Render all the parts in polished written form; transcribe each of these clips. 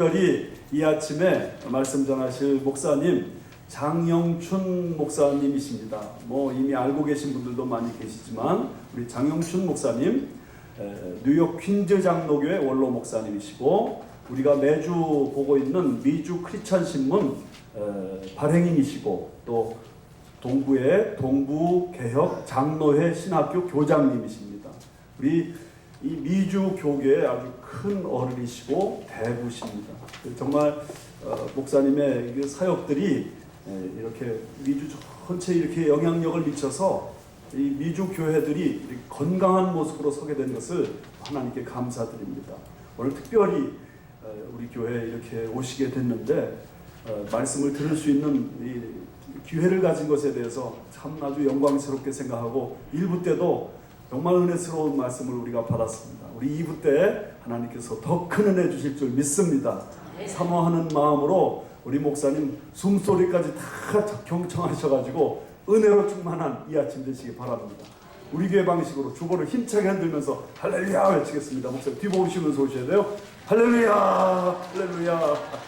특별히 이 아침에 말씀 전하실 목사님 장영춘 목사님이십니다. 이미 알고 계신 분들도 많이 계시지만 우리 장영춘 목사님 뉴욕 퀸즈 장로교회 원로 목사님이시고 우리가 매주 보고 있는 미주 크리스찬 신문 발행인이시고 또 동부의 동부개혁 장로회 신학교 교장님이십니다. 우리 이 미주 교계의 아주 큰 어른이시고 대부십니다. 정말 목사님의 사역들이 이렇게 미주 전체에 이렇게 영향력을 미쳐서 이 미주 교회들이 이렇게 건강한 모습으로 서게 된 것을 하나님께 감사드립니다. 오늘 특별히 우리 교회에 이렇게 오시게 됐는데 말씀을 들을 수 있는 이 기회를 가진 것에 대해서 참 아주 영광스럽게 생각하고 1부 때도 정말 은혜스러운 말씀을 우리가 받았습니다. 우리 2부 때 하나님께서 더 큰 은혜 주실 줄 믿습니다. 사모하는 마음으로 우리 목사님 숨소리까지 다 경청하셔가지고 은혜로 충만한 이 아침 되시기 바랍니다. 우리 교회 방식으로 주보를 힘차게 흔들면서 할렐루야 외치겠습니다. 목사님 뒤보시면서 오셔야 돼요. 할렐루야 할렐루야.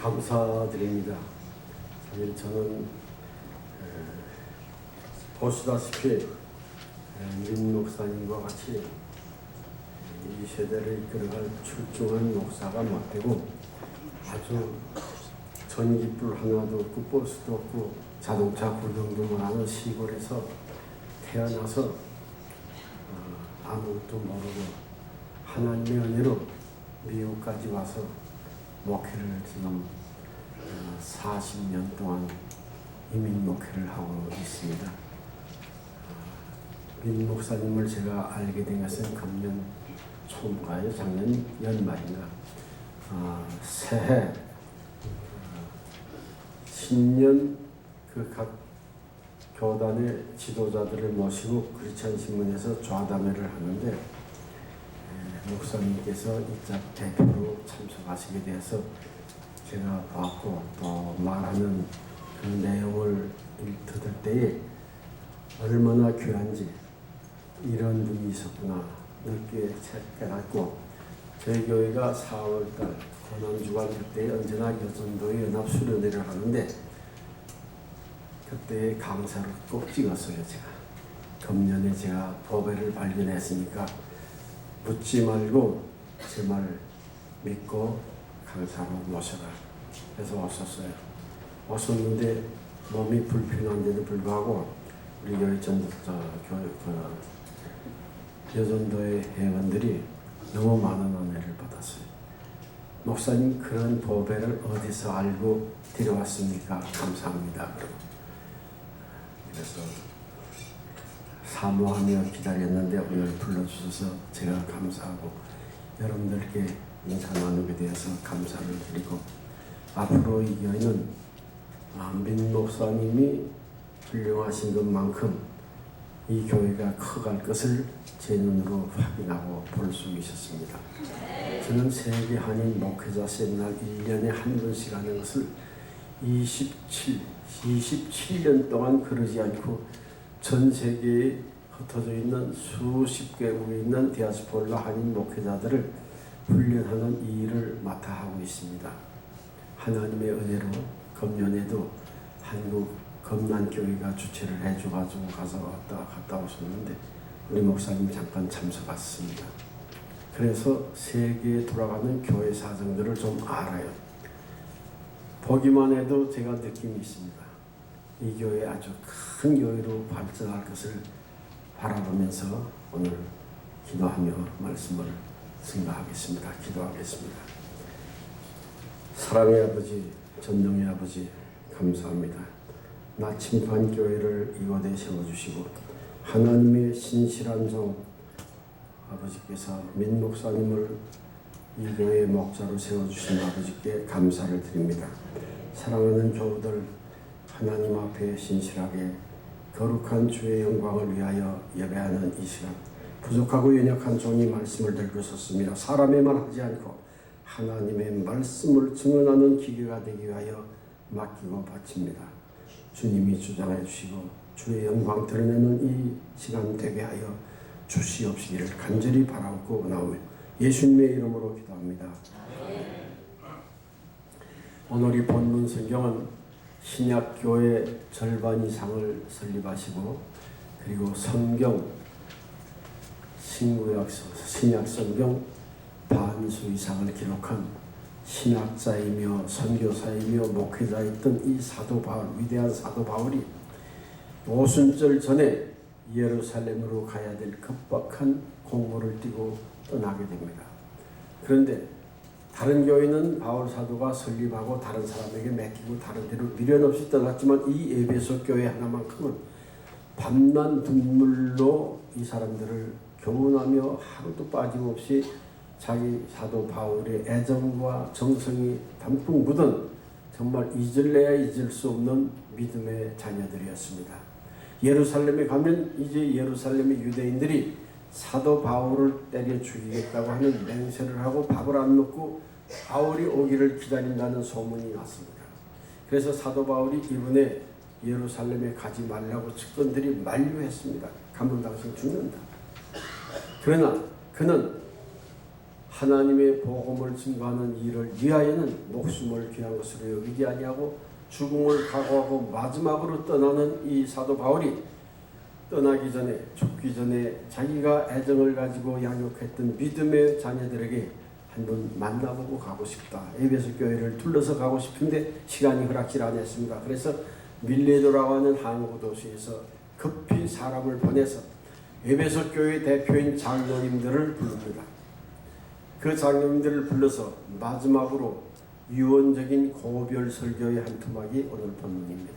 감사드립니다. 사실 저는 보시다시피 민 목사님과 같이 이 세대를 이끌어갈 출중한 목사가 못 되고 아주 전기불 하나도 없고 버스도 없고 자동차 구경도 못하는 시골에서 태어나서 아무것도 모르고 하나님의 은혜로 미국까지 와서 목회를 지금 40년 동안 이민 목회를 하고 있습니다. 민 목사님을 제가 알게 된 것은 금년 초인가요? 작년 연말인가? 새해 신년 각 교단의 지도자들을 모시고 크리스찬 신문에서 좌담회를 하는데 목사님께서 이자 대표로 참석하시게 되어서 제가 봤고 또 말하는 그 내용을 들을 때에 얼마나 귀한지 이런 분이 있었구나 늦게 깨닫고 저희 교회가 4월달 고난주간 그때 언제나 여전도의 연합수련회를 하는데 그때 강사를 꼭 찍었어요. 제가 금년에 제가 법회를 발견했으니까 묻지 말고 제 말 믿고 강사로 모셔라. 그래서 왔었어요. 왔었는데 몸이 불편한데도 불구하고 우리 교회 여전도의 회원들이 너무 많은 은혜를 받았어요. 목사님 그런 법회를 어디서 알고 데려왔습니까? 감사합니다. 그래서 사모하며 기다렸는데 오늘 불러주셔서 제가 감사하고 여러분들께 인사 나누게 되어서 감사를 드리고 앞으로 이 교회는 민 목사님이 훌륭하신 것만큼 이 교회가 커갈 것을 제 눈으로 확인하고 볼 수 있었습니다. 저는 세계 한인 목회자 세미나 1년에 한 번씩 하는 것을 27년 동안 그러지 않고 전 세계에 흩어져 있는 수십 개국에 있는 디아스포라 한인 목회자들을 훈련하는 일을 맡아 하고 있습니다. 하나님의 은혜로 금년에도 한국 금난교회가 주최를 해줘가지고 갔다 오셨는데 우리 목사님 잠깐 참석했습니다. 그래서 세계에 돌아가는 교회 사정들을 좀 알아요. 보기만 해도 제가 느낌이 있습니다. 이 교회 아주 큰 교회로 발전할 것을 바라보면서 오늘 기도하며 말씀을 증거하겠습니다. 기도하겠습니다. 사랑의 아버지, 전능의 아버지 감사합니다. 나침반교회를 이곳에 세워주시고 하나님의 신실한 종 아버지께서 민 목사님을 이 교회의 목자로 세워주신 아버지께 감사를 드립니다. 사랑하는 교우들 하나님 앞에 신실하게 거룩한 주의 영광을 위하여 예배하는 이 시간 부족하고 연약한 종이 말씀을 들고 섰습니다. 사람의 말 하지 않고 하나님의 말씀을 증언하는 기계가 되기 위하여 맡기고 바칩니다. 주님이 주장해 주시고 주의 영광 드러내는 이 시간 되게 하여 주시옵시기를 간절히 바라고 나오며 예수님의 이름으로 기도합니다. 오늘 이 본문 성경은 신약교회 절반 이상을 설립하시고 그리고 성경 신약 성경 반수 이상을 기록한 신학자이며 선교사이며 목회자였던 이 사도 바울, 위대한 사도 바울이 오순절 전에 예루살렘으로 가야 될 급박한 공무를 띠고 떠나게 됩니다. 그런데 다른 교회는 바울 사도가 설립하고 다른 사람에게 맡기고 다른 데로 미련 없이 떠났지만 이 에베소 교회 하나만큼은 밤낮 눈물로 이 사람들을 교훈하며 하루도 빠짐없이 자기 사도 바울의 애정과 정성이 담뿍 묻은 정말 잊을래야 잊을 수 없는 믿음의 자녀들이었습니다. 예루살렘에 가면 이제 예루살렘의 유대인들이 사도 바울을 때려 죽이겠다고 하는 맹세를 하고 밥을 안 먹고 바울이 오기를 기다린다는 소문이 났습니다. 그래서 사도 바울이 이번에 예루살렘에 가지 말라고 측근들이 만류했습니다. 가면 당신 죽는다. 그러나 그는 하나님의 복음을 증거하는 일을 위하여는 목숨을 귀한 것으로 여기지 아니하고 죽음을 각오하고 마지막으로 떠나는 이 사도 바울이 떠나기 전에 죽기 전에 자기가 애정을 가지고 양육했던 믿음의 자녀들에게 한번 만나보고 가고 싶다. 에베소 교회를 둘러서 가고 싶은데 시간이 허락질 않았습니다. 그래서 밀레도라고 하는 항구 도시에서 급히 사람을 보내서 에베소 교회 대표인 장로님들을 부릅니다. 그 장로님들을 불러서 마지막으로 유언적인 고별 설교의 한 토막이 오늘 본문입니다.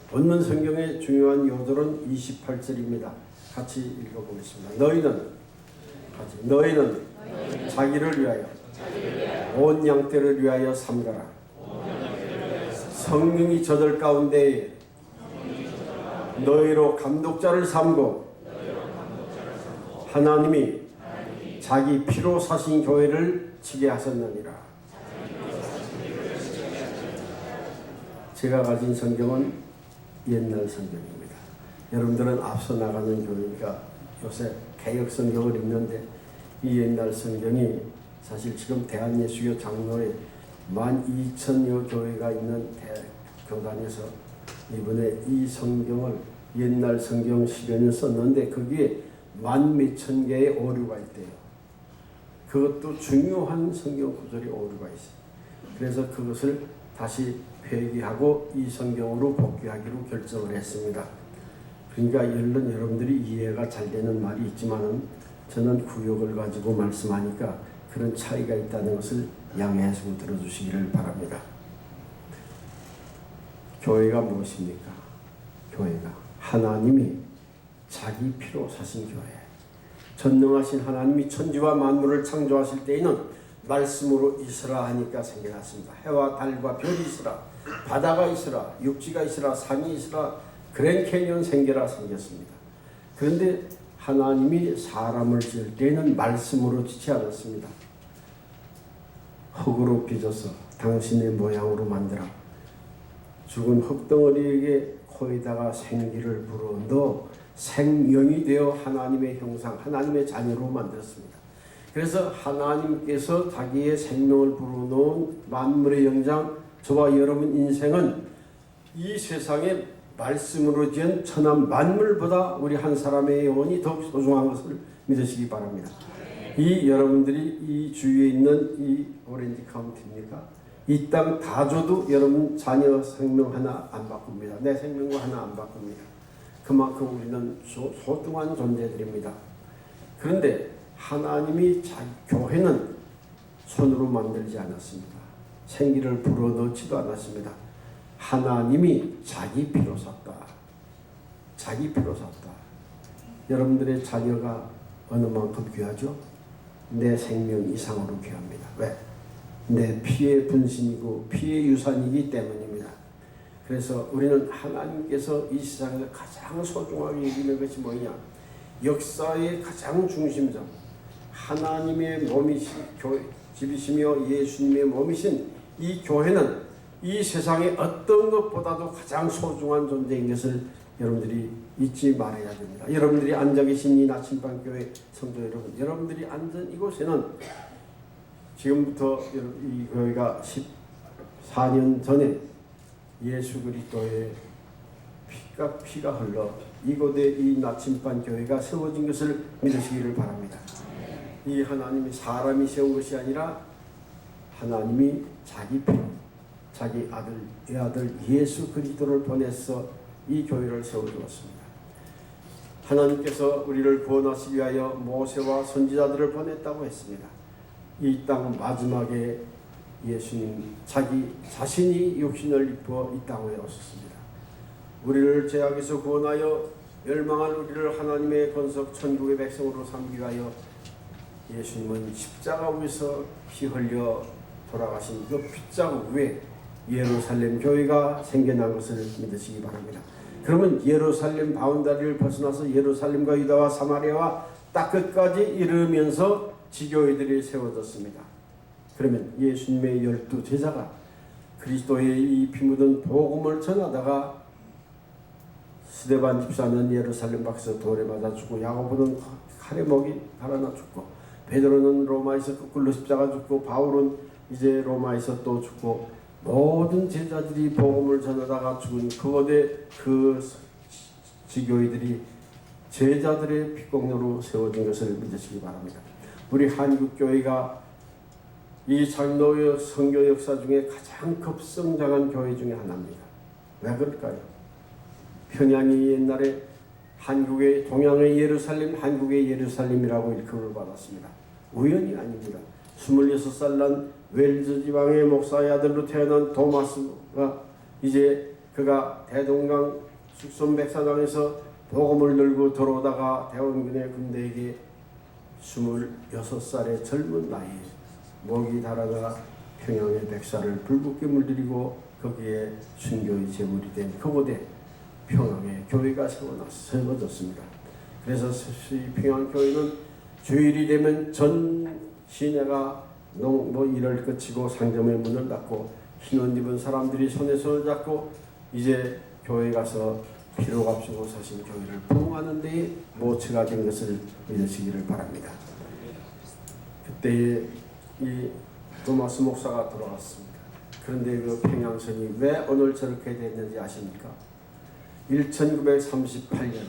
본문 성경의 중요한 요절은 28절입니다. 같이 읽어보겠습니다. 너희는 자기를 위하여 온 양떼를 위하여 삼가라. 성령이 저들 가운데에 너희로 감독자를 삼고 하나님이 자기 피로 사신 교회를 지게 하셨느니라. 제가 가진 성경은 옛날 성경입니다. 여러분들은 앞서 나가는 교회니까 요새 개혁 성경을 읽는데 이 옛날 성경이 사실 지금 대한예수교 장로회 12,000여 교회가 있는 교단에서 이번에 이 성경을 옛날 성경 10여 년 썼는데 거기에 10,000몇 개의 오류가 있대요. 그것도 중요한 성경 구절이 오류가 있어요. 그래서 그것을 다시 회귀하고 이 성경으로 복귀하기로 결정을 했습니다. 그러니까 여러분들이 이해가 잘 되는 말이 있지만은 저는 구역을 가지고 말씀하니까 그런 차이가 있다는 것을 양해해서 들어주시기를 바랍니다. 교회가 무엇입니까? 교회가 하나님이 자기 피로 사신 교회. 전능하신 하나님이 천지와 만물을 창조하실 때에는 말씀으로 있으라 하니까 생겨났습니다. 해와 달과 별이 있으라, 바다가 있으라, 육지가 있으라, 산이 있으라, 그랜캐니언 생겨라 생겼습니다. 그런데 하나님이 사람을 지을 때에는 말씀으로 짓지 않았습니다. 흙으로 빚어서 당신의 모양으로 만들어 죽은 흙덩어리에게 코에다가 생기를 불어넣어 생명이 되어 하나님의 형상, 하나님의 자녀로 만들었습니다. 그래서 하나님께서 자기의 생명을 불어넣은 만물의 영장, 저와 여러분 인생은 이 세상에 말씀으로 지은 천한 만물보다 우리 한 사람의 영혼이 더욱 소중한 것을 믿으시기 바랍니다. 이 여러분들이 이 주위에 있는 이 오렌지 카운티입니까? 이 땅 다 줘도 여러분 자녀 생명 하나 안 바꿉니다. 내 생명과 하나 안 바꿉니다. 그만큼 우리는 소중한 존재들입니다. 그런데 하나님이 자기 교회는 손으로 만들지 않았습니다. 생기를 불어넣지도 않았습니다. 하나님이 자기 피로 샀다. 자기 피로 샀다. 여러분들의 자녀가 어느 만큼 귀하죠? 내 생명 이상으로 귀합니다. 왜? 내 피의 분신이고 피의 유산이기 때문입니다. 그래서 우리는 하나님께서 이 세상에서 가장 소중하게 여기는 것이 뭐냐? 역사의 가장 중심점, 하나님의 몸이신 집이시며 예수님의 몸이신 이 교회는 이 세상의 어떤 것보다도 가장 소중한 존재인 것을 여러분들이 잊지 말아야 됩니다. 여러분들이 앉아 계신 이 나침반교회 성도 여러분, 여러분들이 앉은 이곳에는 지금부터 이 교회가 14년 전에 예수 그리스도의 피가 흘러 이곳에 이 나침반 교회가 세워진 것을 믿으시기를 바랍니다. 이 하나님이 사람이 세운 것이 아니라 하나님이 자기 피, 자기 아들 예수 그리스도를 보내서 이 교회를 세워주었습니다. 하나님께서 우리를 구원하시기 위하여 모세와 선지자들을 보냈다고 했습니다. 이 땅 마지막에 예수님 자기 자신이 육신을 입어 이 땅에 오셨습니다. 우리를 죄악에서 구원하여 멸망한 우리를 하나님의 건석 천국의 백성으로 삼기 위하여 예수님은 십자가 위에서 피 흘려 돌아가신 그 핏자국 위에 예루살렘 교회가 생겨난 것을 믿으시기 바랍니다. 그러면 예루살렘 바운다리를 벗어나서 예루살렘과 유다와 사마리아와 딱 끝까지 이르면서 지교회들이 세워졌습니다. 그러면 예수님의 12제자가 그리스도의 이 피 묻은 복음을 전하다가 스데반 집사는 예루살렘 밖에서 돌에 맞아 죽고, 야고보는 칼에 목이 달아나 죽고, 베드로는 로마에서 거꾸로 십자가 죽고, 바울은 이제 로마에서 또 죽고, 모든 제자들이 복음을 전하다가 죽은 그곳에 그 지교회들이 제자들의 피공로로 세워진 것을 믿으시기 바랍니다. 우리 한국교회가 이 장로의 선교 역사 중에 가장 급성장한 교회 중에 하나입니다. 왜 그럴까요? 평양이 옛날에 한국의 동양의 예루살렘, 한국의 예루살렘이라고 일컬음을 받았습니다. 우연이 아닙니다. 26살 난 웰즈 지방의 목사의 아들로 태어난 도마스가 이제 그가 대동강 숙손 백사장에서 복음을 들고 들어오다가 대원군의 군대에게 26살의 젊은 나이에 목이 달아나 평양의 백사를 불붙게 물들이고 거기에 순교의 제물이 된 그곳에 평양의 교회가 세워졌습니다. 그래서 평양교회는 주일이 되면 전 시내가 일을 그치고 상점의 문을 닫고 흰옷 입은 사람들이 손에 손을 잡고 이제 교회 가서 피로 값주고 사신 교회를 부흥하는 데에 모처가 된 것을 믿으시기를 바랍니다. 그때에 이 도마스 목사가 돌아갔습니다. 그런데 그 평양선이 왜 오늘 저렇게 됐는지 아십니까? 1938년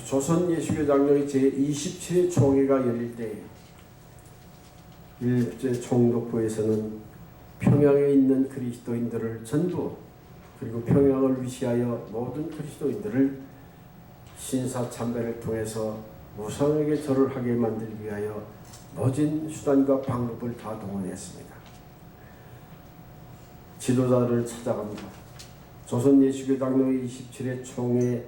조선 예수교 장로의 제27회 총회가 열릴 때 일제 총독부에서는 평양에 있는 그리스도인들을 전부, 그리고 평양을 위시하여 모든 그리스도인들을 신사참배를 통해서 무상하게 절을 하게 만들기 위하여 모진 수단과 방법을 다 동원했습니다. 지도자를 찾아갑니다. 조선 예수교 장로의 27회 총회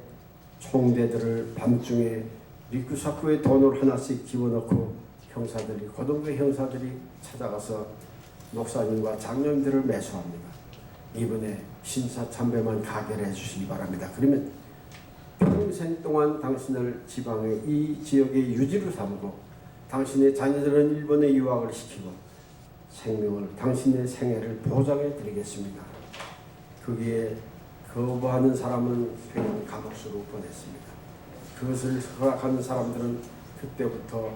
총대들을 밤중에 리쿠사쿠에 돈을 하나씩 집어넣고 형사들이, 고등부 형사들이 찾아가서 목사님과 장로님들을 매수합니다. 이번에 신사참배만 가결해 주시기 바랍니다. 그러면 평생 동안 당신을 지방의 이 지역의 유지로 삼고 당신의 자녀들은 일본에 유학을 시키고 당신의 생애를 보장해 드리겠습니다. 거기에 거부하는 사람은 평양 감옥수로 보냈습니다. 그것을 허락하는 사람들은 그때부터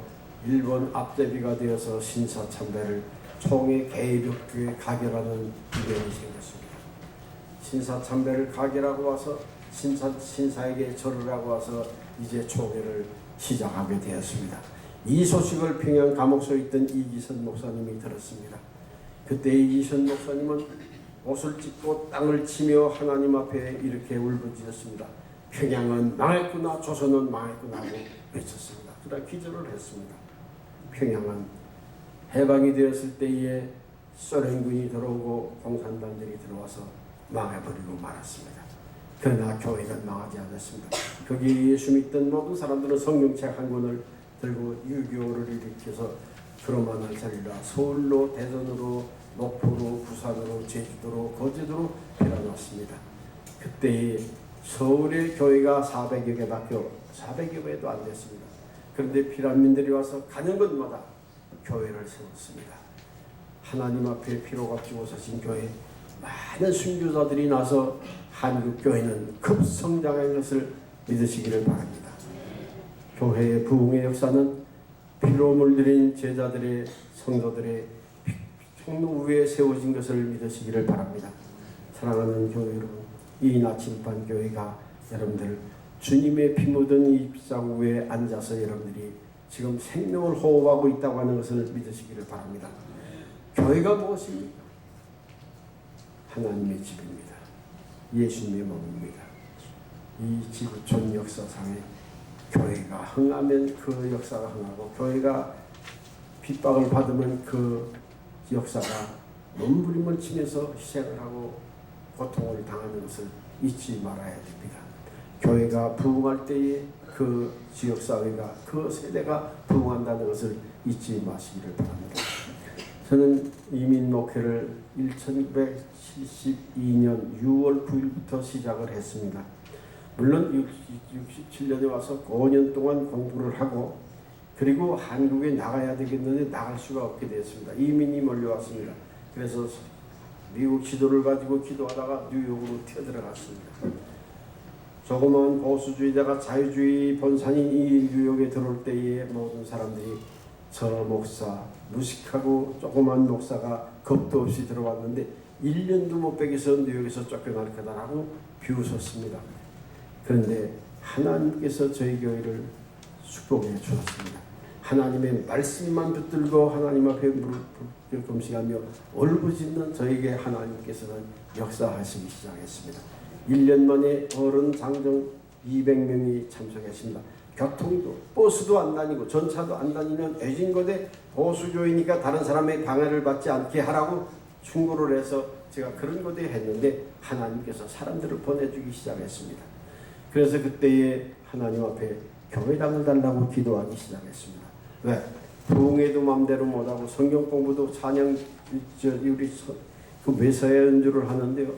일본 앞제비가 되어서 신사참배를 총회 개입교에 가결하는 이변이 생겼습니다. 신사참배를 가결하고 와서 신사에게 절을 하고 와서 이제 총회를 시작하게 되었습니다. 이 소식을 평양 감옥소에 있던 이기선 목사님이 들었습니다. 그때 이기선 목사님은 옷을 찢고 땅을 치며 하나님 앞에 이렇게 울부짖었습니다. 평양은 망했구나, 조선은 망했구나 하고 외쳤습니다. 그러다 기절을 했습니다. 평양은 해방이 되었을 때에 소련군이 들어오고 공산당들이 들어와서 망해버리고 말았습니다. 그러나 교회는 망하지 않았습니다. 거기 예수 믿던 모든 사람들은 성경책 한 권을 들고 유교를 일으켜서 그로만을 살리라 서울로, 대전으로, 목포로, 부산으로, 제주도로, 거제도로 빌어놨습니다. 그때 서울의 교회가 400여 개밖에 400여 개도 안 됐습니다. 그런데 피난민들이 와서 가는 곳마다 교회를 세웠습니다. 하나님 앞에 피로 값주고 사신 교회, 많은 순교자들이 나서 한국 교회는 급성장한 것을 믿으시기를 바랍니다. 교회의 부흥의 역사는 피로 물들인 제자들의 성도들의 총로 위에 세워진 것을 믿으시기를 바랍니다. 사랑하는 교회 여러분, 이 나침반 교회가 여러분들 주님의 피 묻은 이 빗자루 위에 앉아서 여러분들이 지금 생명을 호흡하고 있다고 하는 것을 믿으시기를 바랍니다. 교회가 무엇입니까? 하나님의 집입니다. 예수님의 몸입니다. 이 지구촌 역사상에 교회가 흥하면 그 역사가 흥하고, 교회가 핍박을 받으면 그 역사가 몸부림을 치면서 희생을 하고 고통을 당하는 것을 잊지 말아야 됩니다. 교회가 부흥할 때에 그 지역사회가, 그 세대가 부흥한다는 것을 잊지 마시기를 바랍니다. 저는 이민 목회를 1972년 6월 9일부터 시작을 했습니다. 물론 67년에 와서 5년 동안 공부를 하고, 그리고 한국에 나가야 되겠는데 나갈 수가 없게 되었습니다. 이민이 몰려왔습니다. 그래서 미국 지도를 가지고 기도하다가 뉴욕으로 튀어들어갔습니다. 조그마한 보수주의자가 자유주의 본산인 이 뉴욕에 들어올 때에 모든 사람들이 저 목사, 무식하고 조그마한 목사가 겁도 없이 들어왔는데 1년도 못 빼기서 뉴욕에서 쫓겨날 거다라고 비웃었습니다. 그런데 하나님께서 저희 교회를 축복해 주었습니다. 하나님의 말씀만 붙들고 하나님 앞에 무릎 금식하며 울부짖는 저에게 하나님께서는 역사하시기 시작했습니다. 1년 만에 어른 장정 200명이 참석했습니다. 교통도 버스도 안 다니고 전차도 안 다니는 애진거대 보수교이니까 다른 사람의 방해를 받지 않게 하라고 충고를 해서 제가 그런 거대에 했는데 하나님께서 사람들을 보내주기 시작했습니다. 그래서 그때에 하나님 앞에 교회당을 달라고 기도하기 시작했습니다. 왜? 부흥회도 마음대로 못하고 성경 공부도 찬양 우리 그 메사야 연주를 하는데요,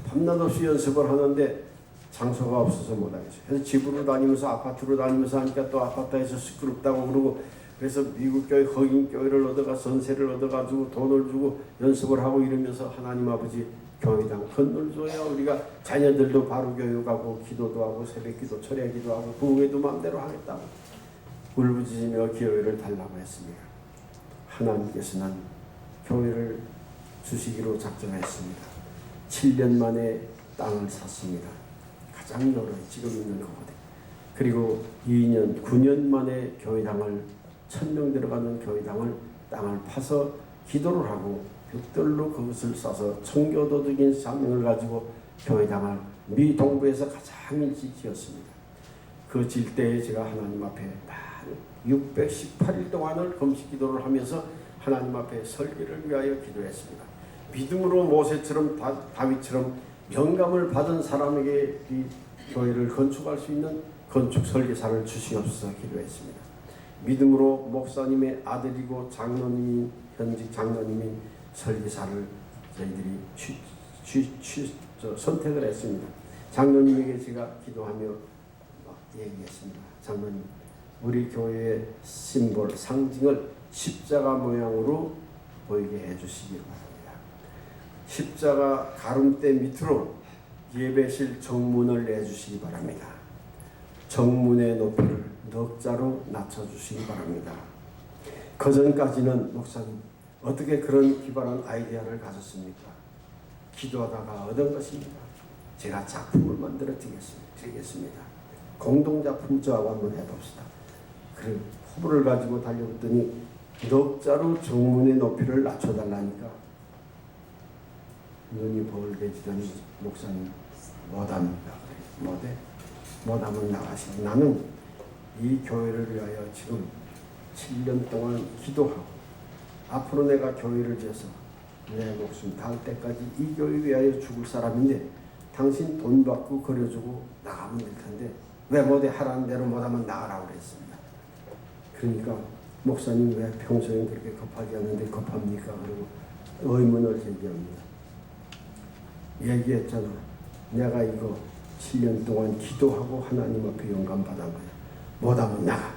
밤낮 없이 연습을 하는데 장소가 없어서 못하겠어요. 그래서 집으로 다니면서 아파트로 다니면서 하니까 또 아파트에서 시끄럽다고 그러고, 그래서 미국 교회 흑인 교회를 얻어가 선세를 얻어가지고 돈을 주고 연습을 하고 이러면서 하나님 아버지 교회당 헌을 줘야 우리가 자녀들도 바로 교육하고 기도도 하고 새벽기도 철야기도 하고 부흥회도 마음대로 하겠다고 울부짖으며 교회를 달라고 했습니다. 하나님께서는 교회를 주시기로 작정했습니다. 7년 만에 땅을 샀습니다. 가장 여러 지금 있는 곳에. 그리고 9년 만에 교회당을 1000명 들어가는 교회당을 땅을 파서 기도를 하고 벽돌로 그것을 싸서 청교도적인 사명을 가지고 교회당을 미 동부에서 가장 일찍 지었습니다. 그 질 때에 제가 하나님 앞에 618일 동안을 금식 기도를 하면서 하나님 앞에 설계를 위하여 기도했습니다. 믿음으로 모세처럼 다윗처럼 영감을 받은 사람에게 이 교회를 건축할 수 있는 건축 설계사를 주시옵소서 기도했습니다. 믿음으로 목사님의 아들이고 장로님인 현직 장로님인 설계사를 저희들이 선택을 했습니다. 장로님에게 제가 기도하며 얘기했습니다. 장로님, 우리 교회의 심볼, 상징을 십자가 모양으로 보이게 해주시기 바랍니다. 십자가 가름대 밑으로 예배실 정문을 내주시기 바랍니다. 정문의 높이를 넉 자로 낮춰주시기 바랍니다. 그전까지는 목사님 어떻게 그런 기발한 아이디어를 가졌습니까? 기도하다가 얻은 것입니다. 제가 작품을 만들어 드리겠습니다. 공동작품 저하고 한번 해봅시다. 그래 포부를 가지고 달려봤더니 넉 자로 정문의 높이를 낮춰달라니까 눈이 벌게지더니 목사님 못합니다. 못해? 못하면 나가시고, 나는 이 교회를 위하여 지금 7년 동안 기도하고 앞으로 내가 교회를 지어서 내 목숨 닿을 때까지 이 교회 위하여 죽을 사람인데 당신 돈 받고 그려주고 나가면 될 텐데 왜 못해? 하라는 대로 못하면 나가라고 그랬습니다. 그러니까 목사님 왜 평소에 그렇게 급하지 않는데 급합니까? 그리고 의문을 제기합니다. 얘기했잖아. 내가 이거 7년 동안 기도하고 하나님 앞에 영감 받은 거야. 못하면 나가.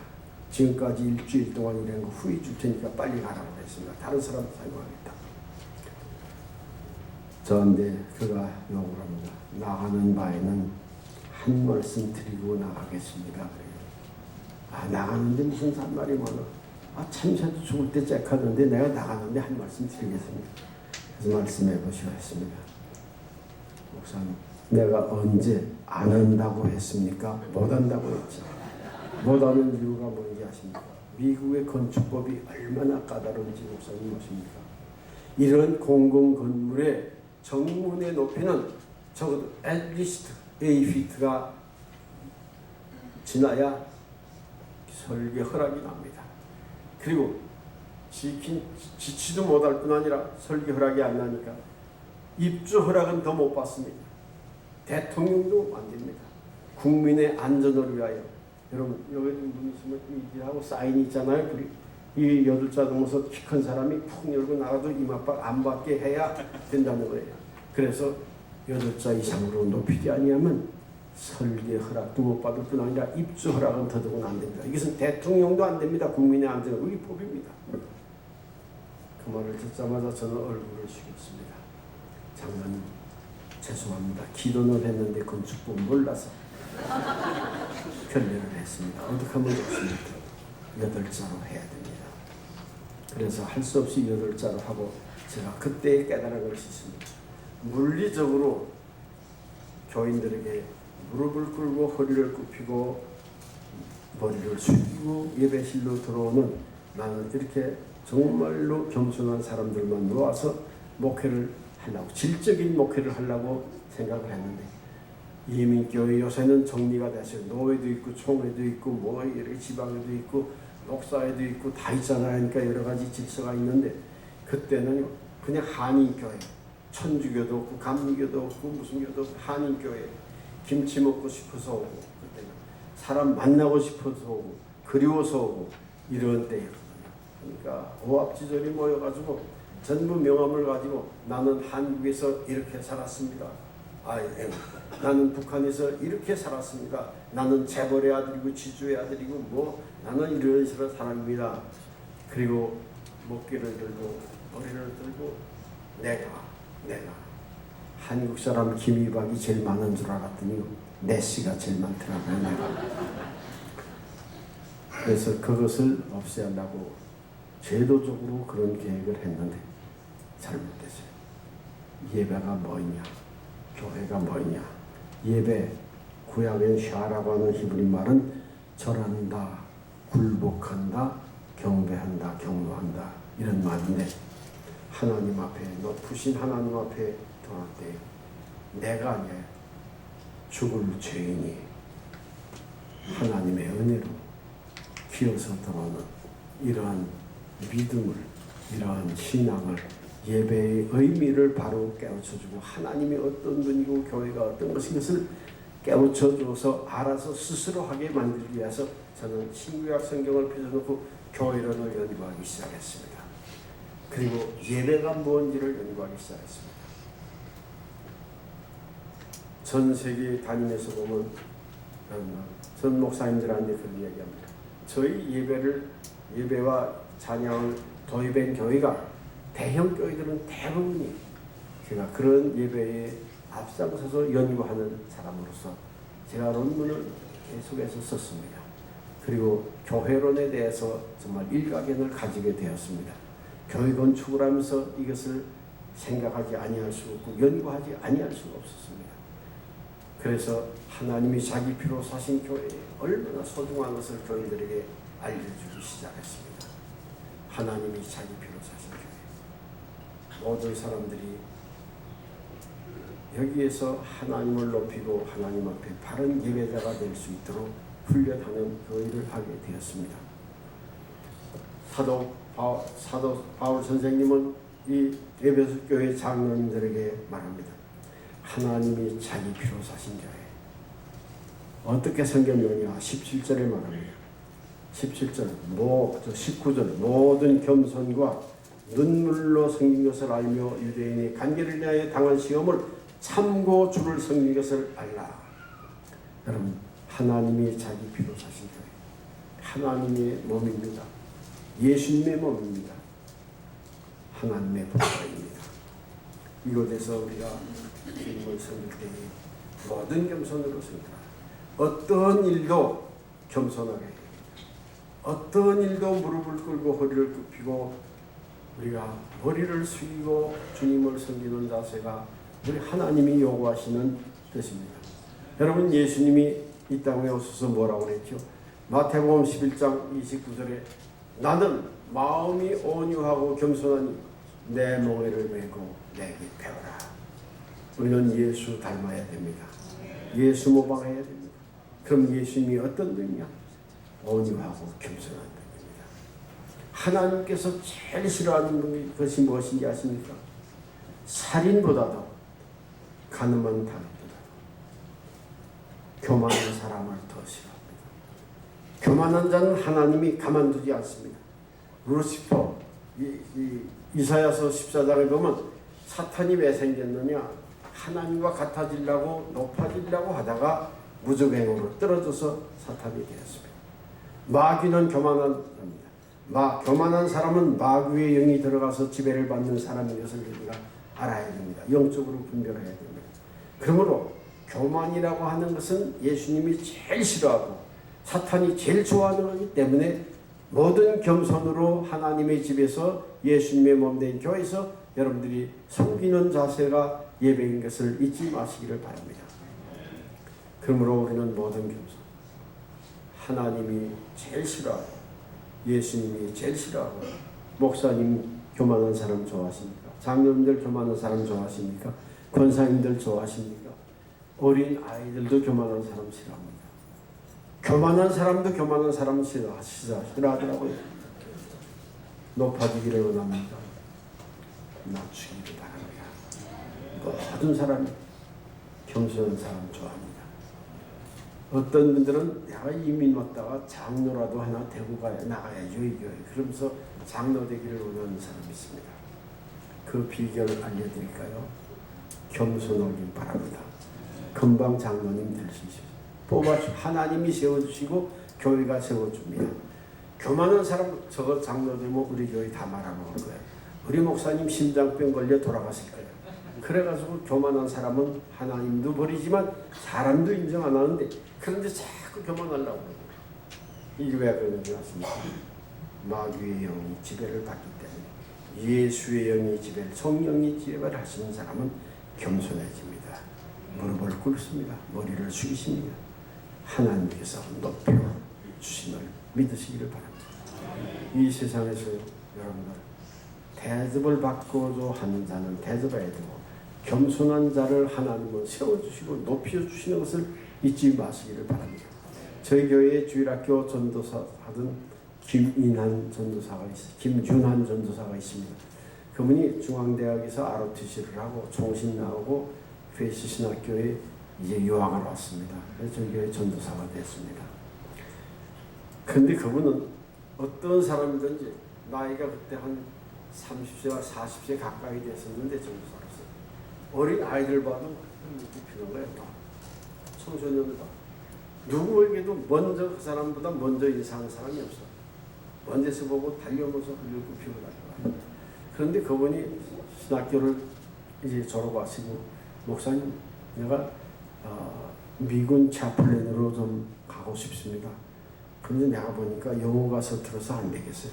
지금까지 일주일 동안 일한 거 후회 줄 테니까 빨리 가라고 했습니다. 다른 사람 사용하겠다. 저한테 그가 욕을 합니다. 나가는 바에는 한 말씀 드리고 나가겠습니다. 그래요. 나가는데 무슨 산말이 많아. 참새도 죽을 때 째카는데 내가 나가는데 한 말씀 드리겠습니다. 그래서 말씀해 보시오 했습니다. 목사님, 내가 언제 안 한다고 했습니까? 못 한다고 했죠. 못 하는 이유가 뭔지 아십니까? 미국의 건축법이 얼마나 까다로운지 목사님 아십니까? 이런 공공건물의 정문의 높이는 적어도 at least 8feet가 지나야 설계 허락이 납니다. 그리고 지치도 못할 뿐 아니라 설계 허락이 안 나니까 입주 허락은 더 못 받습니다. 대통령도 안 됩니다. 국민의 안전을 위하여. 여러분 여기 문 있으면 이하고 사인이 있잖아요. 이 8자 넘어서 키 큰 사람이 푹 열고 나가도 이마박 안 받게 해야 된다는 거예요. 그래서 8자 이상으로 높이지 아니하면 설계 허락도 못 받을 뿐 아니라 입주 허락은 더더군 안 됩니다. 이것은 대통령도 안 됩니다. 국민의 안전은 우리 법입니다. 그 말을 듣자마자 저는 얼굴을 숙였습니다. 장로님 죄송합니다. 기도는 했는데 건축법 몰라서 결례를 했습니다. 어떻게 하면 좋습니까? 8자로 해야 됩니다. 그래서 할 수 없이 8자로 하고 제가 그때 깨달은 것이 있습니다. 물리적으로 교인들에게 무릎을 꿇고 허리를 굽히고 머리를 숙이고 예배실로 들어오는 나는 이렇게 정말로 겸손한 사람들만 모아서 목회를 하려고 질적인 목회를 하려고 생각을 했는데 이민교회 요새는 정리가 됐어요. 노회도 있고 총회도 있고 뭐 이렇게 지방에도 있고 목사회도 있고 다 있잖아요. 그러니까 여러 가지 질서가 있는데 그때는 그냥 한인교회 천주교도 없고 감리교도 없고 무슨 교도 없고 한인교회 김치 먹고 싶어서 오고 그때는 사람 만나고 싶어서 오고 그리워서 오고 이런 때였거든요. 그러니까 오합지졸이 모여가지고 전부 명함을 가지고 나는 한국에서 이렇게 살았습니다. 나는 북한에서 이렇게 살았습니다. 나는 재벌의 아들이고 지주의 아들이고 뭐 나는 이런 사람입니다. 그리고 목기를 들고 머리를 들고 내가 한국 사람 김이박이 제일 많은 줄 알았더니 내씨가 제일 많더라고요. 내가. 그래서 그것을 없애려고 제도적으로 그런 계획을 했는데 잘못됐어요. 예배가 뭐냐? 교회가 뭐냐? 예배, 구약의 샤라고 하는 히브리 말은 절한다, 굴복한다, 경배한다, 경노한다 이런 말인데 하나님 앞에 높으신 하나님 앞에 들어올 때 내가 아니에요. 죽을 죄인이 하나님의 은혜로 기어서 들어오는 이러한 믿음을 이러한 신앙을 예배의 의미를 바로 깨우쳐주고 하나님이 어떤 분이고 교회가 어떤 것인 것을 깨우쳐줘서 알아서 스스로 하게 만들기 위해서 저는 신구약 성경을 펴놓고 교회론을 연구하기 시작했습니다. 그리고 예배가 뭔지를 연구하기 시작했습니다. 전 세계 다니면서 보면 전 목사님들한테 그런 이야기합니다. 저희 예배와 찬양을 도입한 교회가 대형 교회들은 대부분이 제가 그런 예배에 앞장서서 연구하는 사람으로서 제가 논문을 계속해서 썼습니다. 그리고 교회론에 대해서 정말 일가견을 가지게 되었습니다. 교회 건축을 하면서 이것을 생각하지 아니할 수 없고 연구하지 아니할 수가 없었습니다. 그래서 하나님이 자기 피로 사신 교회에 얼마나 소중한 것을 교인들에게 알려주기 시작했습니다. 하나님이 자기 피로 사신 교회. 모든 사람들이 여기에서 하나님을 높이고 하나님 앞에 바른 예배자가 될 수 있도록 훈련하는 그 일을 하게 되었습니다. 사도 바울 선생님은 이 에베소 교회 장로님들에게 말합니다. 하나님이 자기 피로 사신 교회. 어떻게 생겼느냐? 17절에 말합니다. 17절, 19절 모든 겸손과 눈물로 생긴 것을 알며 유대인의 관계를 위하여 당한 시험을 참고 주를 섬긴 것을 알라. 여러분, 하나님이 자기 피로 사신 교회. 하나님의 몸입니다. 예수님의 몸입니다. 하나님의 보좌입니다. 이곳에서 우리가 주님을 섬길 때에 모든 겸손으로 섬기라. 어떤 일도 겸손하게, 어떤 일도 무릎을 꿇고 허리를 굽히고 우리가 머리를 숙이고 주님을 섬기는 자세가 우리 하나님이 요구하시는 뜻입니다. 여러분, 예수님이 이 땅에 오셔서 뭐라고 그랬죠? 마태복음 11장 29절에 나는 마음이 온유하고 겸손하니 내 멍에를 메고 내게 배우라. 우리는 예수 닮아야 됩니다. 예수 모방해야 됩니다. 그럼 예수님이 어떤 분이냐? 온유하고 겸손한 분입니다. 하나님께서 제일 싫어하는 것이 무엇인지 아십니까? 살인보다도 가늠한 당보다 교만한 사람을 더 싫어합니다. 교만한 자는 하나님이 가만두지 않습니다. 루시퍼, 이사야서 14장에 보면 사탄이 왜 생겼느냐? 하나님과 같아지려고 높아지려고 하다가 무적행으로 떨어져서 사탄이 되었습니다. 마귀는 교만한 겁니다. 교만한 사람은 마귀의 영이 들어가서 지배를 받는 사람인 것을 우리가 알아야 됩니다. 영적으로 분별해야 됩니다. 그러므로 교만이라고 하는 것은 예수님이 제일 싫어하고 사탄이 제일 좋아하는 것이기 때문에 모든 겸손으로 하나님의 집에서 예수님의 몸된 교회에서 여러분들이 섬기는 자세가 예배인 것을 잊지 마시기를 바랍니다. 그러므로 우리는 모든 겸손, 하나님이 제일 싫어하고 예수님이 제일 싫어하고 목사님 교만한 사람 좋아하십니까? 장로님들 교만한 사람 좋아하십니까? 권사님들 좋아하십니까? 어린 아이들도 교만한 사람 싫어합니다. 교만한 사람도 교만한 사람 싫어하더라고요. 높아지기를 원합니다. 낮추기를 바랍니다. 모든 사람이 겸손한 사람 좋아합니다. 어떤 분들은 내가 이민 왔다가 장로라도 하나 되고 나가야죠 이 교회. 그러면서 장로 되기를 원하는 사람이 있습니다. 그 비결을 알려드릴까요? 겸손하길 바랍니다. 금방 장로님 될 수 있어요. 하나님이 세워주시고 교회가 세워줍니다. 교만한 사람 저거 장로 되면 우리 교회 다 말아먹을 거예요. 우리 목사님 심장병 걸려 돌아갔을 거예요. 그래가지고 교만한 사람은 하나님도 버리지만 사람도 인정 안 하는데 그런데 자꾸 교만하려고 그래요. 이게 왜 그런지 아십니까? 마귀의 영이 지배를 받기 때문에 예수의 영이 지배를, 성령이 지배를 하시는 사람은 겸손해집니다. 무릎을 꿇습니다. 머리를 숙이십니다. 하나님께서 높여 주심을 믿으시기를 바랍니다. 이 세상에서 여러분들 대접을 받고도 하는 자는 대접해야 되고 겸손한 자를 하나님은 세워주시고 높여주시는 것을 잊지 마시기를 바랍니다. 저희 교회에 주일학교 전도사 하던 김윤한 전도사가 있습니다. 그분이 중앙대학에서 ROTC를 하고 총신 나오고 페이스신학교에 이제 유학을 왔습니다. 그래서 저희 교회 전도사가 됐습니다. 그런데 그분은 어떤 사람이든지 나이가 그때 한 30세와 40세 가까이 됐었는데 전도사로서 어린 아이들 봐도 피는 거예요. 청소년들 봐. 누구에게도 먼저 그 사람보다 먼저 인사하는 사람이 없어. 먼저서 보고 달려오면서 흘리고 피고 다녀요. 그런데 그분이 신학교를 이제 졸업하시고 목사님 내가 미군 차플랜으로 좀 가고 싶습니다. 그런데 내가 보니까 영어가 서툴어서 안 되겠어요.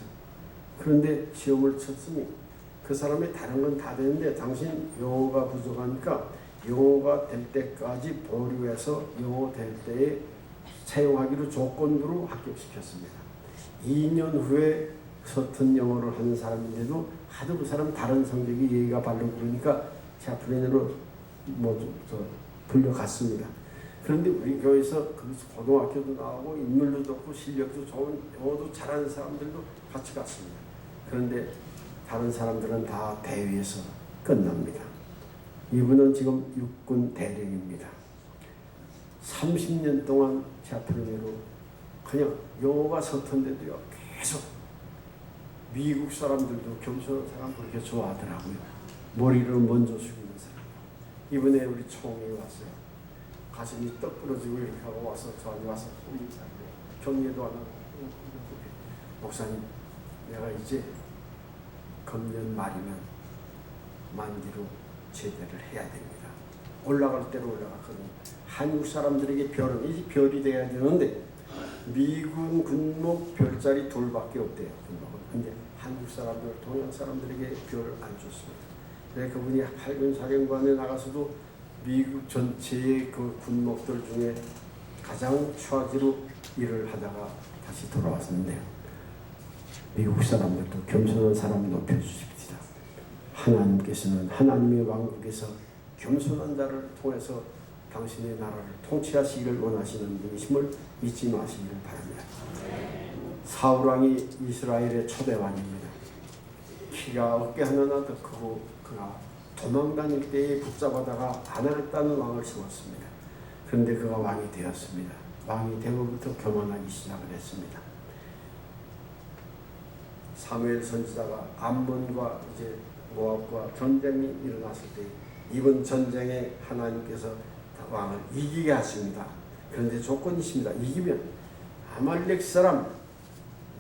그런데 시험을 쳤으니 그 사람이 다른 건 다 되는데 당신 영어가 부족하니까 영어가 될 때까지 보류해서 영어 될 때에 사용하기로 조건부로 합격시켰습니다. 2년 후에 서툰 영어를 하는 사람인데도 하도 그 사람 다른 성적이 예의가 바르고 그러니까 차플랜으로 불려갔습니다. 그런데 우리 교회에서 고등학교도 나오고 인물도 좋고 실력도 좋은 영어도 잘하는 사람들도 같이 갔습니다. 그런데 다른 사람들은 다 대위에서 끝납니다. 이분은 지금 육군 대령입니다. 30년 동안 차플랜으로 그냥 영어가 서툰데도요 계속 미국 사람들도 겸손한 사람 그렇게 좋아하더라고요. 머리를 먼저 숙이는 사람. 이번에 우리 총이 왔어요. 가슴이 떡 부러지고 이렇게 하고 와서 저한테 와서 격려도 안 하고 목사님 내가 이제 금년 말이면 만기로 제대를 해야 됩니다. 올라갈 대로 올라갔거든요. 한국 사람들에게 별은 이 별이 돼야 되는데 미군 군목 별자리 둘밖에 없대요. 근데 한국 사람들, 동양 사람들에게 별을 안 줬습니다. 그래서 그분이海군 사령관에 나가서도 미국 전체의 그 군목들 중에 가장 추하지로 일을 하다가 다시 돌아왔는데요. 미국 사람들도 겸손한 사람 높여주십시다. 하나님께서는 하나님의 왕국에서 겸손한 자를 통해서 당신의 나라를 통치하시기를 원하시는 분이심을 잊지 마시기를 바랍니다. 사울왕이 이스라엘의 초대왕입니다. 키가 어깨 하나나 더 크고 그가 도망다닐 때에 붙잡아다가 아나르다는 왕을 세웠습니다. 그런데 그가 왕이 되었습니다. 왕이 되고부터 교만하기 시작을 했습니다. 사무엘 선지자가 암몬과 이제 모압과 전쟁이 일어났을 때 이번 전쟁에 하나님께서 왕을 이기게 하십니다. 그런데 조건이 있습니다. 이기면 아말렉 사람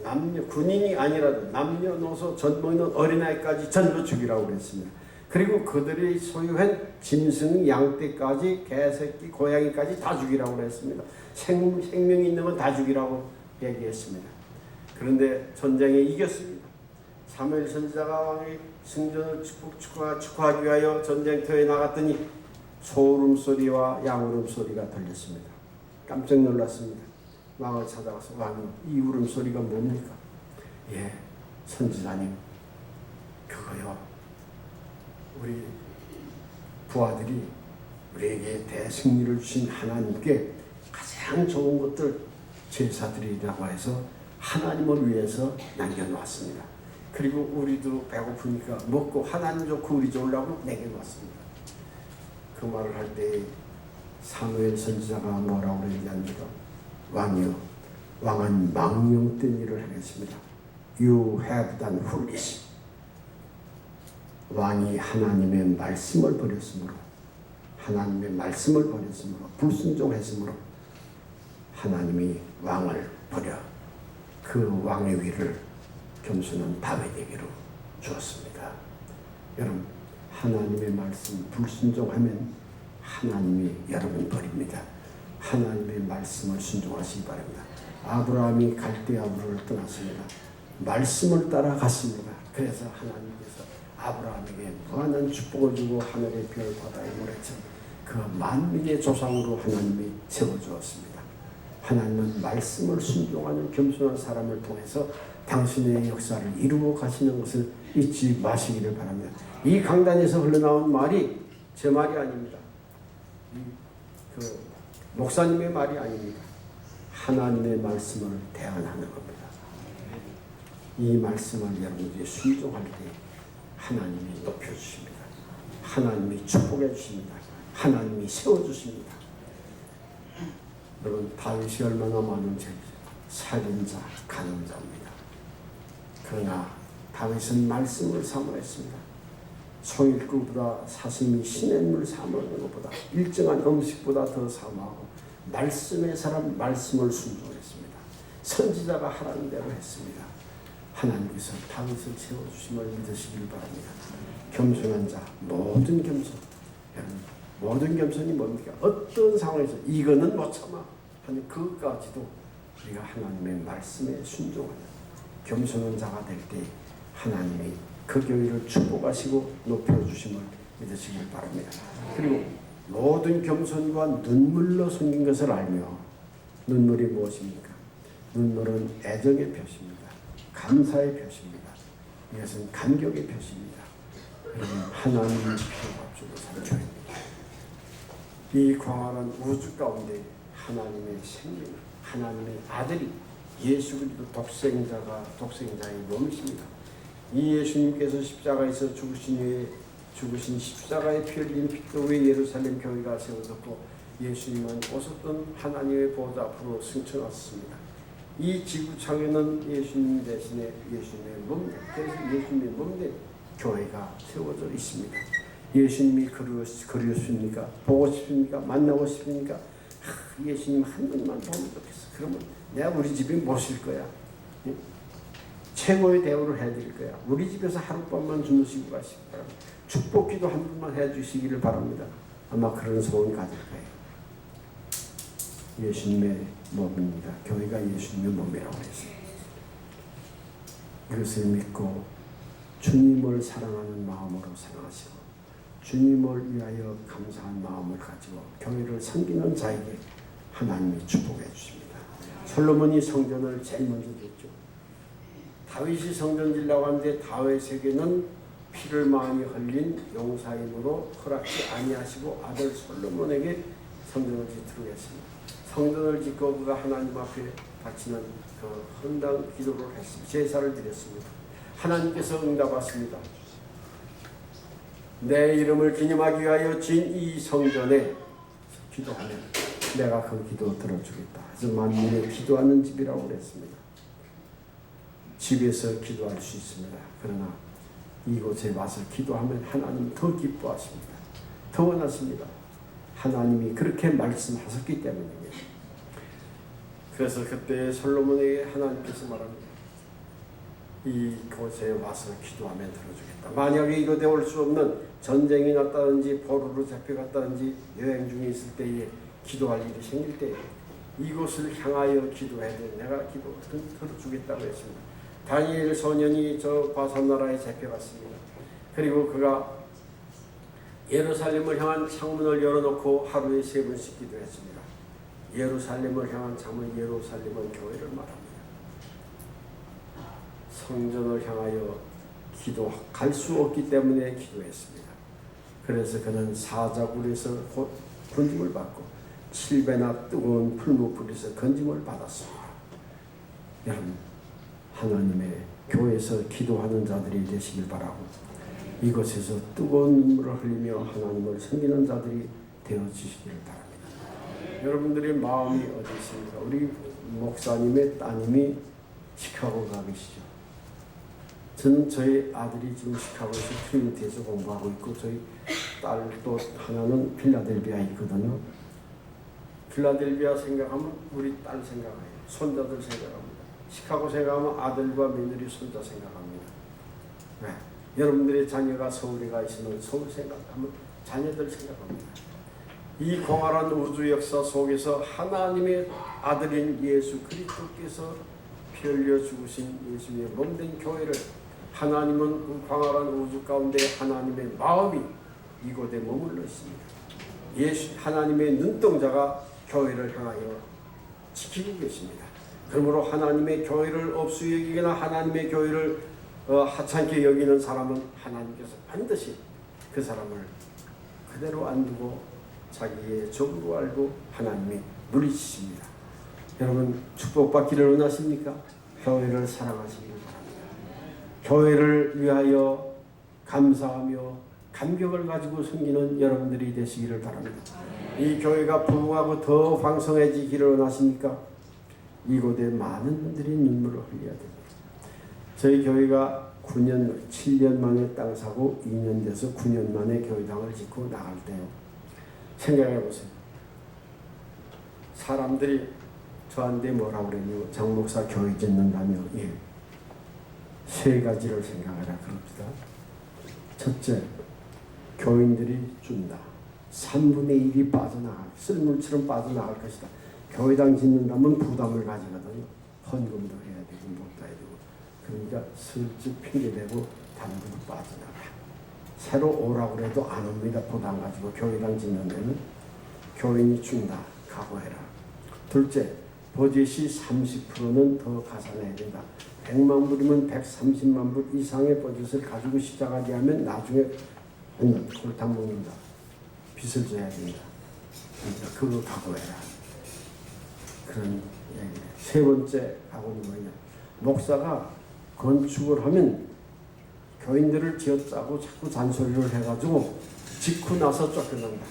남녀 군인이 아니라도 남녀노소 젊은 어린아이까지 전부 죽이라고 그랬습니다. 그리고 그들이 소유한 짐승 양떼까지 개새끼 고양이까지 다 죽이라고 그랬습니다. 생명이 있는 건 다 죽이라고 얘기했습니다. 그런데 전쟁에 이겼습니다. 사무엘 선지자가 왕의 승전을 축하하기 위하여 전쟁터에 나갔더니 소울음소리와 양울음소리가 들렸습니다. 깜짝 놀랐습니다. 왕을 찾아가서 왕이 이 울음소리가 뭡니까? 예, 선지자님 그거요. 우리 부하들이 우리에게 대승리를 주신 하나님께 가장 좋은 것들 제사드리라고 해서 하나님을 위해서 남겨놓았습니다. 그리고 우리도 배고프니까 먹고 하나님 좋고 우리 좋으려고 남겨놓았습니다. 그 말을 할 때 사무엘 선지자가 뭐라고 그랬는지 압니까? 왕이요, 왕은 망령된 일을 하겠습니다. You have done foolish. 왕이 하나님의 말씀을 버렸으므로, 하나님의 말씀을 버렸으므로, 불순종했으므로 하나님이 왕을 버려 그 왕의 위를 겸손한 다윗에게로 주었습니다. 여러분, 하나님의 말씀 불순종하면 하나님이 여러분 버립니다. 하나님의 말씀을 순종하시기 바랍니다. 아브라함이 갈대아우를 떠났습니다. 말씀을 따라갔습니다. 그래서 하나님께서 아브라함에게 무한한 축복을 주고 하늘의 별 바다의 모래처럼 그 만민의 조상으로 하나님이 세워주었습니다. 하나님은 말씀을 순종하는 겸손한 사람을 통해서 당신의 역사를 이루어 가시는 것을 잊지 마시기를 바랍니다. 이 강단에서 흘러나온 말이 제 말이 아닙니다. 목사님의 말이 아닙니다. 하나님의 말씀을 대안하는 겁니다. 이 말씀을 여러분들이 순종할 때 하나님이 높여주십니다. 하나님이 축복해 주십니다. 하나님이 세워주십니다. 여러분, 다윗이 얼마나 많은 죄죠. 살인자, 간음자입니다. 그러나 다윗은 말씀을 사모했습니다. 송일구보다 사슴이 시냇물 사모하는 것보다 일정한 음식보다 더 사모하고 말씀의 사람 말씀을 순종했습니다. 선지자가 하라는 대로 했습니다. 하나님께서 다윗을 세워주심을 믿으시길 바랍니다. 겸손한 자, 모든 겸손. 여러분, 모든 겸손이 뭡니까? 어떤 상황에서 이거는 못 참아 하는 그것까지도 우리가 하나님의 말씀에 순종하는 겸손한 자가 될 때 하나님이 그 교회를 축복하시고 높여주심을 믿으시길 바랍니다. 그리고 모든 겸손과 눈물로 숨긴 것을 알며, 눈물이 무엇입니까? 눈물은 애정의 표시입니다. 감사의 표시입니다. 이것은 감격의 표시입니다. 여러분, 하나님의 피가 주고 산 교회입니다. 이 광활한 우주 가운데 하나님의 생명, 하나님의 아들이 예수 그리스도 독생자의 몸이십니다. 이 예수님께서 십자가에서 죽으신 십자가의 피 흘린 핏도의 예루살렘 교회가 세워졌고, 예수님은 오셨던 하나님의 보좌 앞으로 승천하셨습니다. 이 지구창에는 예수님 대신에 예수님의 몸, 그래서 예수님의 몸된 교회가 세워져 있습니다. 예수님이 그리우십니까? 보고 싶습니까? 만나고 싶습니까? 예수님 한 번만 보면 좋겠어. 그러면 내가 우리 집에 모실 거야. 최고의 대우를 해드릴 거야. 우리 집에서 하룻밤만 주무시고 가시기 바랍니다. 축복기도 한 번만 해주시기를 바랍니다. 아마 그런 소원을 가질 거예요. 예수님의 몸입니다. 교회가 예수님의 몸이라고 했습니다. 이것을 믿고 주님을 사랑하는 마음으로 사랑하시고 주님을 위하여 감사한 마음을 가지고 교회를 섬기는 자에게 하나님이 축복해 주십니다. 솔로몬이 성전을 제일 먼저 짓죠. 다윗이 성전 지으려고 하는데 다윗에게는 피를 많이 흘린 용사임으로 허락지 아니하시고 아들 솔로몬에게 성전을 짓도록 했습니다. 성전을 짓고 그가 하나님 앞에 바치는 그 헌당 기도를 했습니다. 제사를 드렸습니다. 하나님께서 응답하십니다. 내 이름을 기념하기 위하여 진 이 성전에 기도하면 내가 그 기도 들어주겠다. 그래서 만민의 기도하는 집이라고 그랬습니다. 집에서 기도할 수 있습니다. 그러나 이곳에 와서 기도하면 하나님 더 기뻐하십니다. 더 원하십니다. 하나님이 그렇게 말씀하셨기 때문입니다. 그래서 그때 솔로몬에게 하나님께서 말합니다. 이곳에 와서 기도하면 들어주겠다. 만약에 이곳에 올 수 없는 전쟁이 났다든지 포로로 잡혀갔다든지 여행 중에 있을 때에 기도할 일이 생길 때에 이곳을 향하여 기도해야 돼. 내가 기도 들어주겠다고 했습니다. 다니엘 소년이 저 바산나라에 잡혀갔습니다. 그리고 그가 예루살렘을 향한 창문을 열어놓고 하루에 3번씩 기도했습니다. 예루살렘을 향한 창문, 예루살렘은 교회를 말합니다. 성전을 향하여 기도할 수 없기 때문에 기도했습니다. 그래서 그는 사자굴에서 건짐을 받고 7배나 뜨거운 풀무불에서 건짐을 받았습니다. 여러분, 하나님의 교회에서 기도하는 자들이 되시길 바라고 이곳에서 뜨거운 눈물을 흘리며 하나님을 섬기는 자들이 되어주시기를 바랍니다. 여러분들의 마음이 어디 있습니까? 우리 목사님의 따님이 시카고 가 계시죠. 저는 저희 아들이 지금 시카고에서 트리니티에서 공부하고 있고 저희 딸도 하나는 필라델비아에 있거든요. 필라델비아 생각하면 우리 딸 생각해요. 손자들 생각합니다. 시카고 생각하면 아들과 며느리, 손자 생각합니다. 왜? 여러분들의 자녀가 서울에 가 있으면 서울 생각하면 자녀들 생각합니다. 이 공활한 우주 역사 속에서 하나님의 아들인 예수 그리스도께서 피 흘려 죽으신 예수님의 몸된 교회를 하나님은 그 광활한 우주 가운데 하나님의 마음이 이곳에 머물러 있습니다. 예수 하나님의 눈동자가 교회를 향하여 지키고 계십니다. 그러므로 하나님의 교회를 업수 여기거나 하나님의 교회를 하찮게 여기는 사람은 하나님께서 반드시 그 사람을 그대로 안 두고 자기의 적으로 알고 하나님이 물리치십니다. 여러분 축복받기를 원하십니까? 교회를 사랑하시길 바랍니다. 교회를 위하여 감사하며 감격을 가지고 섬기는 여러분들이 되시기를 바랍니다. 이 교회가 부흥하고 더 황성해지기를 원하십니까? 이곳에 많은 분들이 눈물을 흘려야 됩니다. 저희 교회가 7년 만에 땅 사고 2년 돼서 9년 만에 교회당을 짓고 나갈 때요. 생각해 보세요. 사람들이 저한테 뭐라고 그랬냐고 장 목사 교회 짓는다며 예. 3가지를 생각하라 그럽니다. 첫째, 교인들이 준다. 3분의 1이 빠져나갈, 쓸물처럼 빠져나갈 것이다. 교회당 짓는다면 부담을 가지거든요. 헌금도 해야 되고 못도 해야 되고. 그러니까 슬쩍 핑계대고 다른 데로 빠져나가. 새로 오라고 해도 안 옵니다. 부담 가지고 교회당 짓는 데는. 교인이 준다. 각오해라. 둘째, 버젯이 30%는 더 가산해야 된다. 100만 불이면 130만 불 이상의 버젯을 가지고 시작하게 하면 나중에 골탕 먹는다. 빚을 져야 된다. 그러니까 그거 각오해라. 그런 얘기예요. 3번째 각오는 뭐냐. 목사가 건축을 하면 교인들을 쥐어짜고 자꾸 잔소리를 해가지고 짓고 나서 쫓겨난다.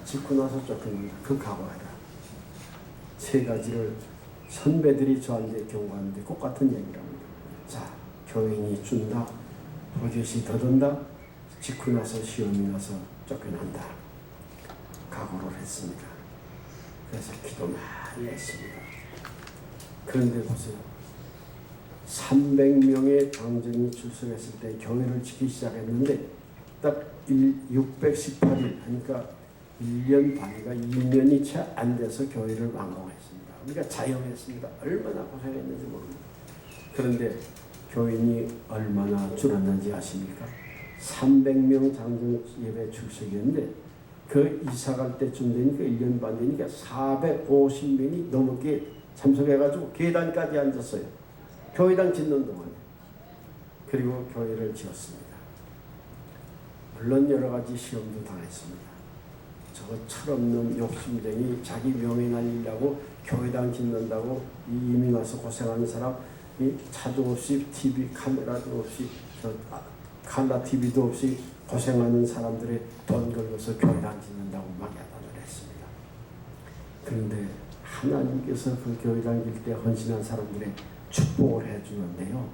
짓고 나서 쫓겨난다. 그 각오해라. 3가지를 선배들이 저한테 경고하는데 똑같은 얘기를 합니다. 자, 교인이 준다. 버젯이 더 든다. 짓고 나서 시험이 나서 쫓겨난다. 각오를 했습니다. 그래서 기도 많이 했습니다. 그런데 보세요. 300명의 당정이 출석했을 때 교회를 짓기 시작했는데 딱 618일 그러니까 1년 반이가 2년이 채 안 돼서 교회를 완공했습니다. 그러니까 자영했습니다. 얼마나 고생했는지 모릅니다. 그런데 교인이 얼마나 줄었는지 아십니까? 300명 장정 예배 출석이었는데 그 이사 갈 때쯤 되니까 1년 반 되니까 450명이 넘게 참석해가지고 계단까지 앉았어요. 교회당 짓는 동안에. 그리고 교회를 지었습니다. 물론 여러 가지 시험도 당했습니다. 저거 철없는 욕심쟁이 자기 명예 날리려고 교회당 짓는다고 이민 와서 고생하는 사람 차도 없이 TV 카메라도 없이 칼라 TV도 없이 고생하는 사람들의 돈 걸고서 교회당 짓는다고 막 야단을 했습니다. 그런데 하나님께서 그 교회당 짓을 때 헌신한 사람들의 축복을 해주는데요.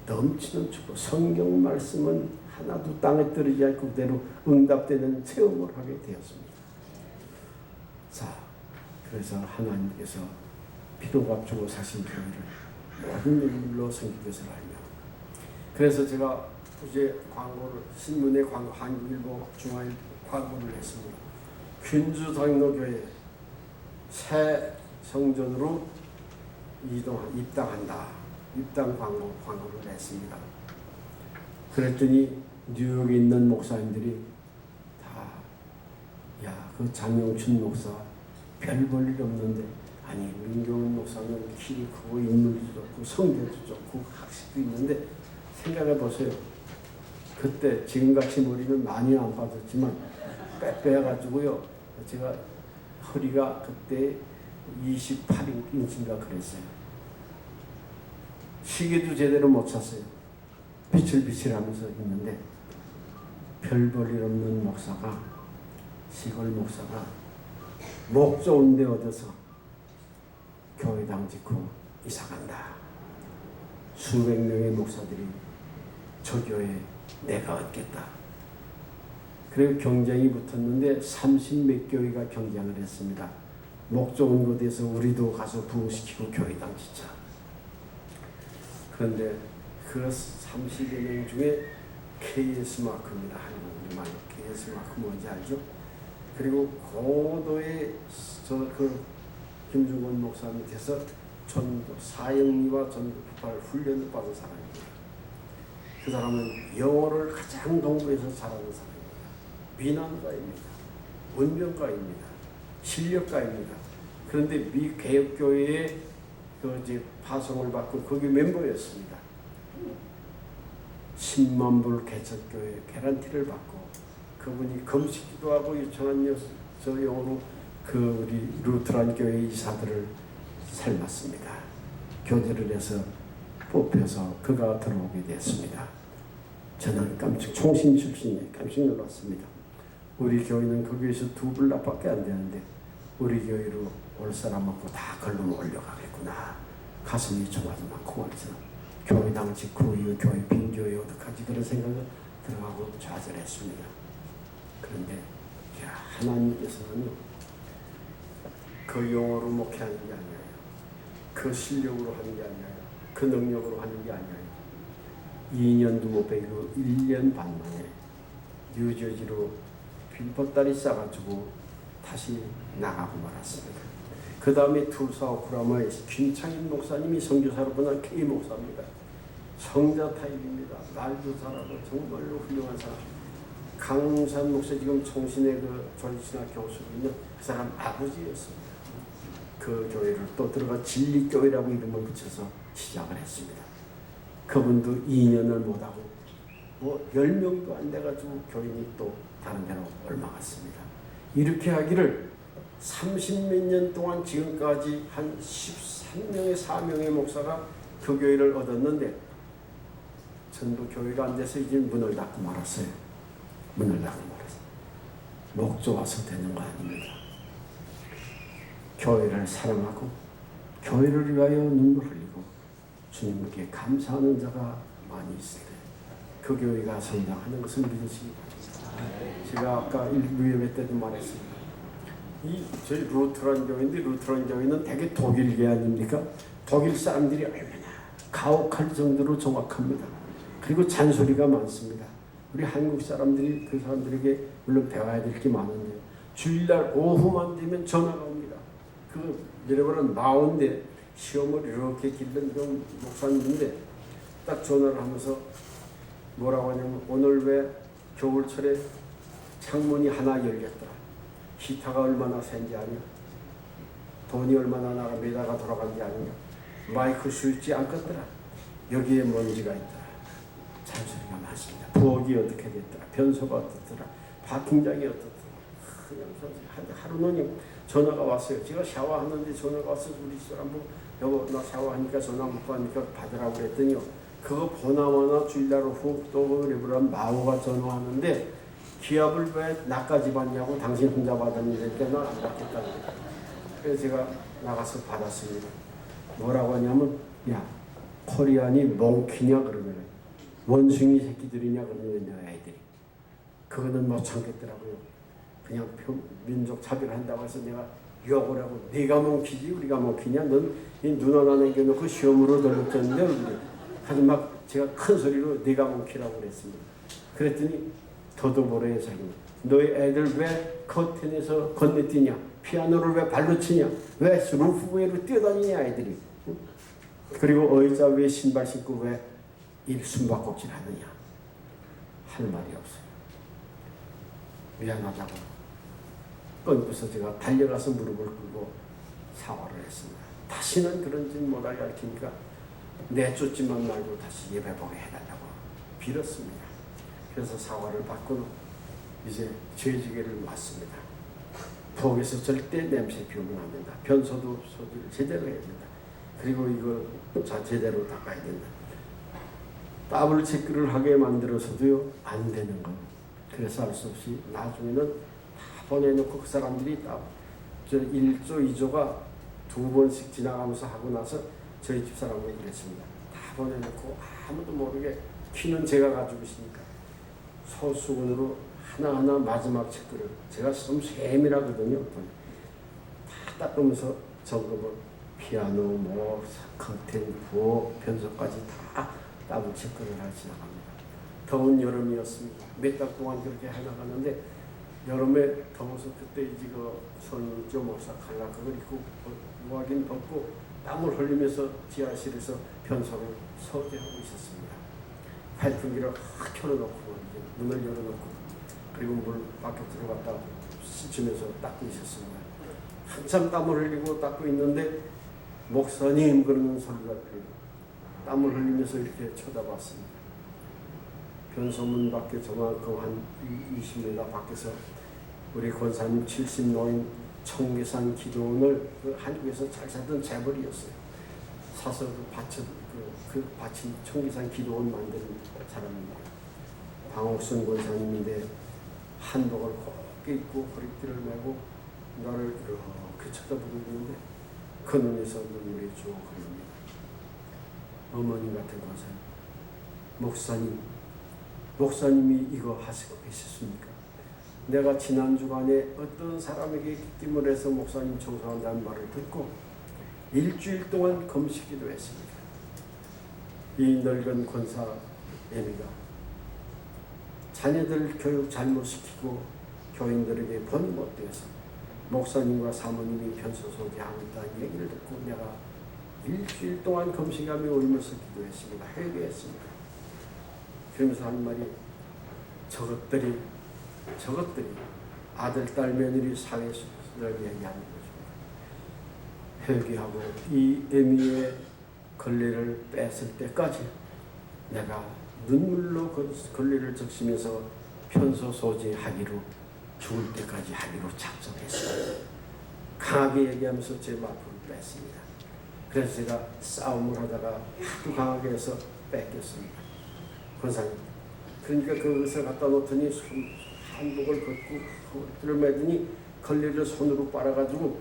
넘치는 축복, 성경 말씀은 하나도 땅에 떨어지지 않고 그대로 응답되는 체험을 하게 되었습니다. 자, 그래서 하나님께서 피로 값주고 사신 교회를 모든 일로 섬길 것을 알며 그래서 제가 이제 광고를 신문에 광고 한국일보 중앙일보 광고를 했습니다. 균주 장로교회 새 성전으로 입당한다. 입당 광고를 했습니다. 그랬더니 뉴욕에 있는 목사님들이 다 그 장영춘 목사 별 볼 일 없는데 아니 민경훈 목사는 키 크고 인물도 좋고 성격도 좋고 학식도 있는데 생각해 보세요. 그때 지금같이 머리는 많이 안 빠졌지만 빼빼가지고요. 제가 허리가 그때 28인치인가 그랬어요. 시계도 제대로 못 찼어요. 비틀비틀하면서 있는데 별 볼 일 없는 목사가 시골 목사가 목 좋은 데 얻어서 교회당 짓고 이사간다. 수백 명의 목사들이 저 교회에 내가 얻겠다. 그리고 경쟁이 붙었는데 30몇 교회가 경쟁을 했습니다. 목 좋은 곳에서 우리도 가서 부흥시키고 교회당 짓자. 그런데 그 30여 명 중에 KS마크입니다. 한국말 KS마크 뭔지 알죠? 그리고 고도의 김중건 목사 밑에서 전도 사형리와 전도 폭발 훈련을 받은 사람입니다. 그 사람은 영어를 가장 동부에서 잘하는 사람입니다. 민원가입니다. 문명가입니다. 실력가입니다. 그런데 미 개혁교회에 파송을 받고 거기 멤버였습니다. 10만 불 개척교회 개런티를 받고 그분이 금식기도 하고 유창한 저 영어로 우리 루트란 교회 이사들을 삶았습니다. 교제를 해서 뽑혀서 그가 들어오게 됐습니다. 저는 총신 출신이에요. 깜짝 놀랐습니다. 우리 교회는 거기에서 2불납밖에 안 되는데 우리 교회로 올 사람 없고 다 걸로 올려가겠구나. 가슴이 조마조마하고 말해서 교회당 짓고 이 교회 빈교회 어떡하지 그런 생각을 들어가고 좌절했습니다. 그런데 하나님께서는 그 용어로 목회하는 게 아니에요. 그 실력으로 하는 게 아니에요. 그 능력으로 하는 게 아니에요. 2년도 못 배우고 1년 반 만에 뉴저지로 빌보따리 싸가지고 다시 나가고 말았습니다. 그 다음에 투사 오클라호마에 김창인 목사님이 선교사로 보낸 K 목사입니다. 성자 타입입니다. 말도 잘하고 정말로 훌륭한 사람. 강산 목사 지금 총신의 조지신학 교수로 있는 그 사람 아버지였습니다. 그 교회를 또 들어가 진리교회라고 이름을 붙여서 시작을 했습니다. 그분도 2년을 못하고 10명도 안 돼가지고 교인이 또 다른 데로 옮아갔습니다. 이렇게 하기를 30몇 년 동안 지금까지 한 13명의 4명의 목사가 그 교회를 얻었는데 전부 교회가 안 돼서 이제 문을 닫고 말았어요. 문을 닫고 말았어요. 목 좋아서 되는 거 아닙니다. 교회를 사랑하고 교회를 위하여 눈물 흘리고 주님께 감사하는 자가 많이 있을 때 그 교회가 성장하는 것을 믿으시기 바랍니다. 제가 아까 일부 예배 때도 말했습니다. 저희 루트란 교회인데 루트란 교회는 대개 독일계 아닙니까? 독일 사람들이 얼마나 가혹할 정도로 정확합니다. 그리고 잔소리가 많습니다. 우리 한국 사람들이 그 사람들에게 물론 배워야 될 게 많은데 주일날 오후만 되면 전화가 옵니다. 그 여러분은 마온데 시험을 이렇게 길른 그런 목사님인데 딱 전화를 하면서 뭐라고 하냐면 오늘 왜 겨울철에 창문이 하나 열렸더라. 히타가 얼마나 센지 아냐. 돈이 얼마나 나가 매다가 돌아간지 아냐. 마이크 스위치 안 껐더라. 여기에 먼지가 있더라. 잔소리가 많습니다. 부엌이 어떻게 됐더라. 변소가 어떻더라. 파킹장이 어떻더라. 그냥 하루는 전화가 왔어요. 제가 샤워하는데 전화가 왔어요. 우리 사람 여보 나 샤워하니까 전화 못 받으니까 받으라고 그랬더니요. 그거 보나마나 주일날 오후 또 레브란 마오가 전화하는데 기합을 왜 나까지 받냐고 당신 혼자 받았는데 난 안 받겠다고. 그래서 제가 나가서 받았습니다. 뭐라고 하냐면 야 코리안이 몽키냐 그러면 원숭이 새끼들이냐 그러면 애들이 그거는 못 참겠더라고요. 그냥 민족 차별한다고 해서 내가 욕을 하고 네가 몽키지 우리가 몽키냐 넌 이 눈 하나 남겨놓고 시험으로 돌렸었는데 얼굴이 아주 막 제가 큰 소리로 네가 몽키라고 그랬습니다. 그랬더니 더도 모래의 자기 너희 애들 왜 커튼에서 건네뛰냐 피아노를 왜 발로 치냐 왜 루프 위로 뛰어다니냐 애들이 그리고 의자 위에 신발 신고 왜 숨바꼭질 하느냐 할 말이 없어요. 미안하다고 끊고서 제가 달려가서 무릎을 꿇고 사과를 했습니다. 다시는 그런 짓 못하게 가르치니까 내쫓지만 말고 다시 예배보게 해달라고 빌었습니다. 그래서 사과를 받고 이제 죄지게를 맞습니다. 부엌에서 절대 냄새 피우면 안 된다. 변소도 소지를 제대로 해야 된다. 그리고 이걸 제대로 닦아야 된다. 더블 체크를 하게 만들어서도요 안 되는 거. 그래서 할 수 없이 나중에는 다 보내놓고 그 사람들이 딱 1조 2조가 2번씩 지나가면서 하고 나서 저희 집 사람들이 그랬습니다. 다 보내놓고 아무도 모르게 키는 제가 가지고 있으니까 소수건으로 하나하나 마지막 체크를 제가 좀 세밀하거든요. 다 닦으면서 점검을 피아노, 뭐 커튼, 부엌, 변소까지 다 더블 체크를 할 지나갑니다. 더운 여름이었습니다. 몇 달 동안 그렇게 해나가는데 여름에 더워서 그때 이제 손좀 없어 칼라 그걸 입고 우하긴 벗고 땀을 흘리면서 지하실에서 변소를 설계하고 있었습니다. 활풍기를 확 켜놓고 이제 문을 열어놓고 그리고 물 밖에 들어갔다 씻으면서 닦고 있었습니다. 한참 땀을 흘리고 닦고 있는데 목사님 그러는 소리가 들리고 땀을 흘리면서 이렇게 쳐다봤습니다. 변소문 밖에 저만큼 한 20m 밖에서 우리 권사님 70노인 청계산 기도원을 한국에서 잘 살던 재벌이었어요. 사서 그 밭이 청계산 기도원 만드는 사람입니다. 방옥순 권사님인데 한복을 곱게 입고 허리띠를 메고 나를 이렇게 쳐다보고 있는데 그 눈에서 눈물이 쭉 흐릅니다. 어머니 같은 권사님, 목사님이 이거 하시고 계셨습니까? 내가 지난 주간에 어떤 사람에게 기침을 해서 목사님 청소한다는 말을 듣고 일주일 동안 금식기도 했습니다. 이 늙은 권사 애미가 자녀들 교육 잘못시키고 교인들에게 본이 못되어서 목사님과 사모님이 변소 소지하고 있다는 얘기를 듣고 내가 일주일 동안 금식하며 울면서 기도했습니다. 회개했습니다. 그러면서 한 말이 저것들이 아들, 딸, 며느리 사회를 얘기하는 것입니다. 회개하고 이 애미의 걸레를 뺐을 때까지 내가 눈물로 그 걸레를 적시면서 편소 소지하기로 죽을 때까지 하기로 작정했습니다. 강하게 얘기하면서 제 마음을 뺐습니다. 그래서 제가 싸움을 하다가 하도 강하게 해서 뺏겼습니다. 권사님. 그러니까 그것을 갖다 놓더니 한복을 걷고 허리를 매더니 걸레를 손으로 빨아가지고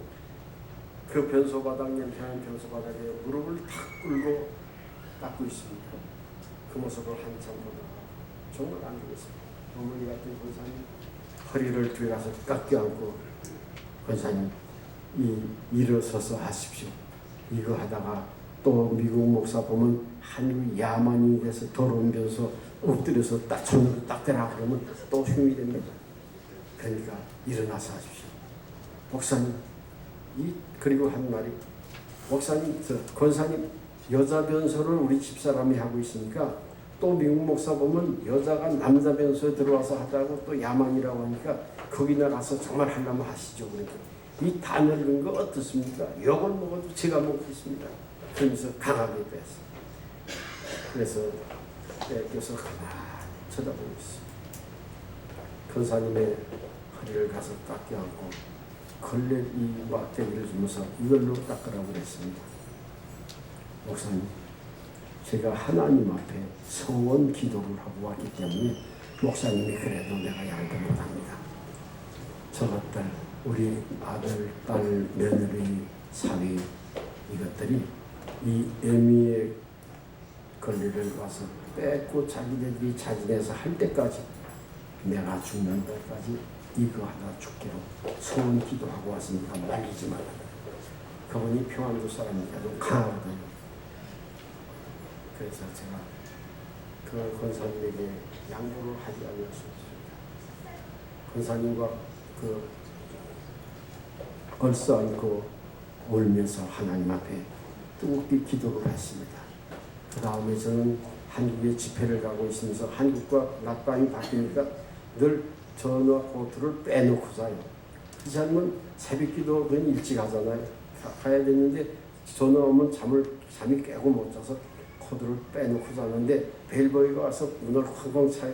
그 변소바닥 냄새나는 변소바닥에 무릎을 탁 꿇고 닦고 있습니다. 그 모습을 한참 보다가 정말 안 되겠습니다. 어머니 같은 권사님 허리를 들어가서 깎여 안고 권사님 일어서서 하십시오. 이거 하다가 또 미국 목사 보면 한국 야만이 돼서 더러운 변소 엎드려서 딱 손으로 딱 대라 그러면 또 흉이 됩니다. 그러니까 일어나서 하십시오. 목사님, 그리고 한 말이, 목사님, 권사님, 여자 변소를 우리 집사람이 하고 있으니까 또 미국 목사 보면 여자가 남자 변소에 들어와서 하다고 또 야만이라고 하니까 거기나 가서 정말 하려면 하시죠. 그러니까 이 다 늙은 거 어떻습니까? 욕을 먹어도 제가 먹겠습니다. 그러면서 강하게 뺐어요. 그래서 뺏겨서 가만히 쳐다보고 있어요. 권사님의 허리를 가서 딱 껴안고 걸레 이 막대기를 주면서 이걸로 닦으라고 그랬습니다. 목사님, 제가 하나님 앞에 서원 기도를 하고 왔기 때문에 목사님이 그래도 내가 양보 못합니다. 저것들 우리 아들, 딸, 며느리, 사위 이것들이 이 애미의 권리를 와서 뺏고 자기네들이 자진해서 할 때까지 내가 죽는 때까지 이거 하나 죽기로 소원 기도하고 왔으니까 말리지 말라. 그분이 평안도 사람이니까도 강하거든요. 그래서 제가 그 권사님에게 양보를 하지 않았습니다. 권사님과 얼싸안고 울면서 하나님 앞에 뜨겁게 기도를 했습니다. 그 다음에 저는 한국에 집회를 가고 있으면서 한국과 낮밤이 바뀌니까 늘 전화 코트를 빼놓고 자요. 이 사람은 새벽기도 그냥 일찍 하잖아요. 가야 되는데 전화 오면 잠이 깨고 못 자서 코트를 빼놓고 자는데 벨보이가 와서 문을 쾅쾅 차요.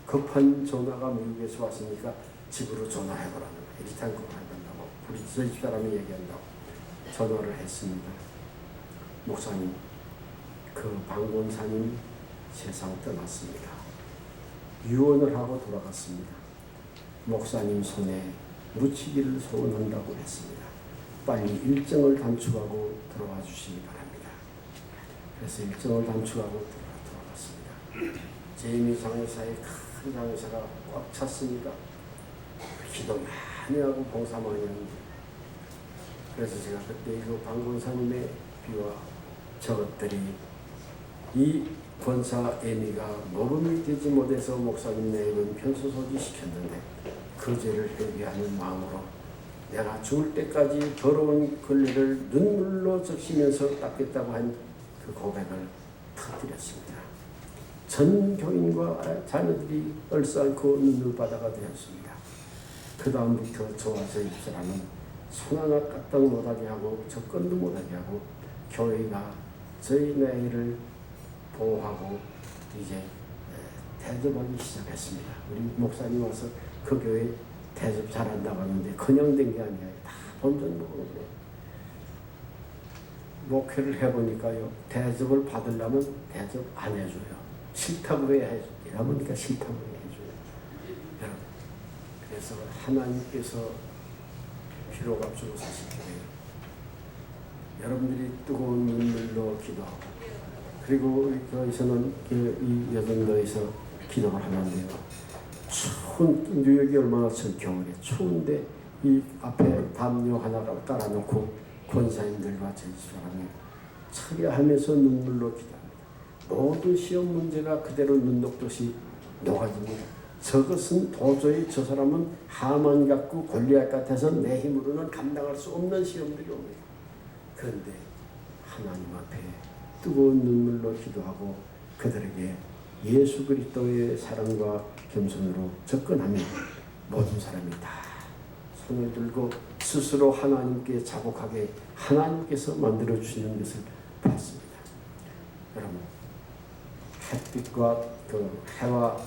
급한 전화가 미국에서 왔으니까 집으로 전화해보라는 거예요. 일단 그거 한다고 우리 저희 집사람이 얘기한다고 전화를 했습니다. 목사님, 그 방권사님 세상 떠났습니다. 유언을 하고 돌아갔습니다. 목사님 손에 묻히기를 소원한다고 했습니다. 빨리 일정을 단축하고 들어와 주시기 바랍니다. 그래서 일정을 단축하고 들어갔습니다. 제이미 장의사의 큰 장의사가 꽉 찼으니까 기도 많이 하고 봉사 많이 하는데, 그래서 제가 그때 그 방권사님의 비와 저것들이 이 권사 애미가 모범이 되지 못해서 목사님 내에는 편수소지 시켰는데 그 죄를 회개하는 마음으로 내가 죽을 때까지 더러운 권리를 눈물로 적시면서 닦겠다고 한 그 고백을 터뜨렸습니다. 전 교인과 자녀들이 얼싸안고 눈물바다가 되었습니다. 그 다음부터 저와 저희 집사람은 손 하나 까딱 못하게 하고 접근도 못하게 하고 교회가 저희 나이를 보호하고 이제 대접하기 시작했습니다. 우리 목사님 와서 그 교회 대접 잘한다고 하는데 그냥 된 게 아니에요. 다 본전 먹은 거예요. 목회를 해보니까요, 대접을 받으려면 대접 안 해줘요. 싫다고 해야 해줘요. 이러니까 싫다고 해줘요. 여러분, 그래서 하나님께서 피로가 주고 사실 거예요. 여러분들이 뜨거운 눈물로 기도하고, 그리고 거기서는 이 여전도에서 기도를 하는데요. 추운 뉴욕이 얼마나 겨울에 추운데 이 앞에 담요 하나가 깔아놓고 권사님들과 저희 사람이 차려하면서 눈물로 기도합니다. 모든 시험 문제가 그대로 눈 녹듯이 녹아집니다. 저것은 도저히 저 사람은 하만 같고 골리앗 같아서 내 힘으로는 감당할 수 없는 시험들이 옵니다. 그런데 하나님 앞에 뜨거운 눈물로 기도하고 그들에게 예수 그리스도의 사랑과 겸손으로 접근하면 모든 사람이 다 손을 들고 스스로 하나님께 자복하게 하나님께서 만들어 주시는 것을 봤습니다. 여러분, 햇빛과 그 해와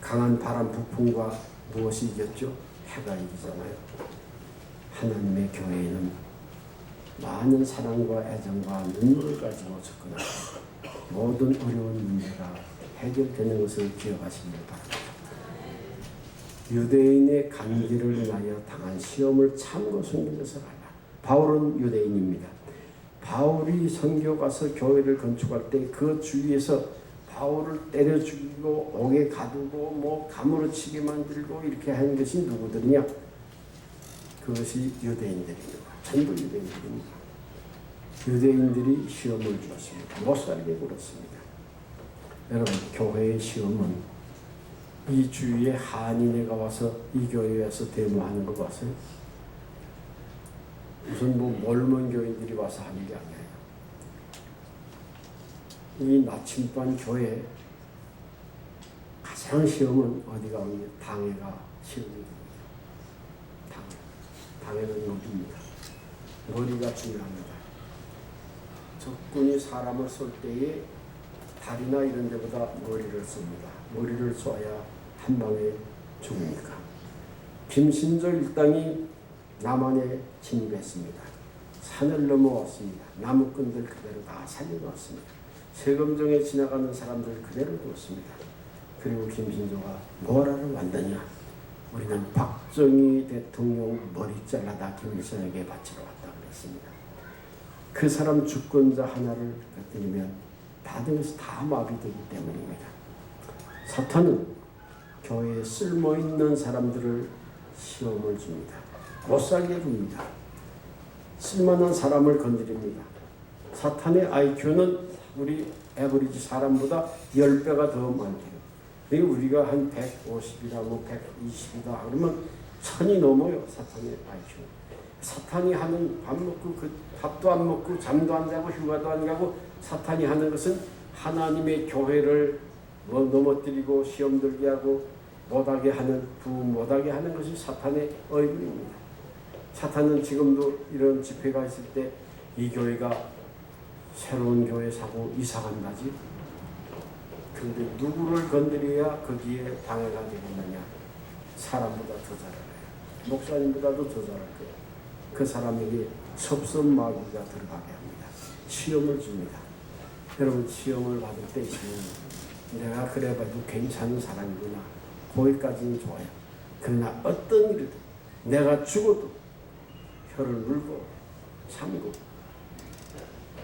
강한 바람 북풍과 무엇이 이겼죠? 해가 이기잖아요. 하나님의 교회에는 많은 사랑과 애정과 눈물을 가지고 접근하고 모든 어려운 문제가 해결되는 것을 기억하시길 바랍니다. 유대인의 간기를 인하여 당한 시험을 참고 숨긴 것을 알라. 바울은 유대인입니다. 바울이 선교 가서 교회를 건축할 때 그 주위에서 바울을 때려 죽이고 옥에 가두고 뭐 감으로 치게 만들고 이렇게 하는 것이 누구들이냐? 그것이 유대인들입니다. 전부 유대인들입니다. 유대인들이 시험을 주었습니다. 못 살게 굴었습니다. 여러분, 교회의 시험은 이 주위에 한인회가 와서 이 교회에서 데모하는 거 봤어요? 무슨 몰몬 교인들이 와서 하는 게 아니에요. 이 나침반 교회 가장 시험은 어디가 오냐? 당회가 시험이 됩니다. 당회는 머리입니다. 머리가 중요합니다. 적군이 사람을 쏠 때에 다리나 이런 데보다 머리를 씁니다. 머리를 쏴야 한 방에 죽으니까. 김신조 일당이 남한에 진입했습니다. 산을 넘어왔습니다. 나무꾼들 그대로 다 살려놓았습니다. 세금정에 지나가는 사람들 그대로 두었습니다. 그리고 김신조가 뭐라를 왔느냐? 우리는 박정희 대통령 머리 잘라다 김일성에게 바치러 왔다 그랬습니다. 그 사람 주권자 하나를 건드리면 다등에서 다 마비되기 때문입니다. 사탄은 교회에 쓸모있는 사람들을 시험을 줍니다. 못살게 줍니다. 쓸만한 사람을 건드립니다. 사탄의 IQ는 우리 에버리지 사람보다 10배가 더 많대요. 우리가 한 150이다, 120이다 그러면 1000이 넘어요. 사탄의 IQ. 사탄이 하는 밥 먹고 밥도 안 먹고 잠도 안 자고 휴가도 안 가고 사탄이 하는 것은 하나님의 교회를 넘어뜨리고 시험 들게 하고 못하게 하는 부흥 못하게 하는 것이 사탄의 얼굴입니다. 사탄은 지금도 이런 집회가 있을 때 이 교회가 새로운 교회 사고 이사 간다지. 그런데 누구를 건드려야 거기에 방해가 되겠느냐? 사람보다 더 잘해요. 목사님보다도 더 잘할 거예요. 그 사람에게 섭섭마귀가 들어가게 합니다. 시험을 줍니다. 여러분, 시험을 받을 때 있으면 내가 그래봐도 괜찮은 사람이구나. 거기까지는 좋아요. 그러나 어떤 일이든 내가 죽어도 혀를 물고 참고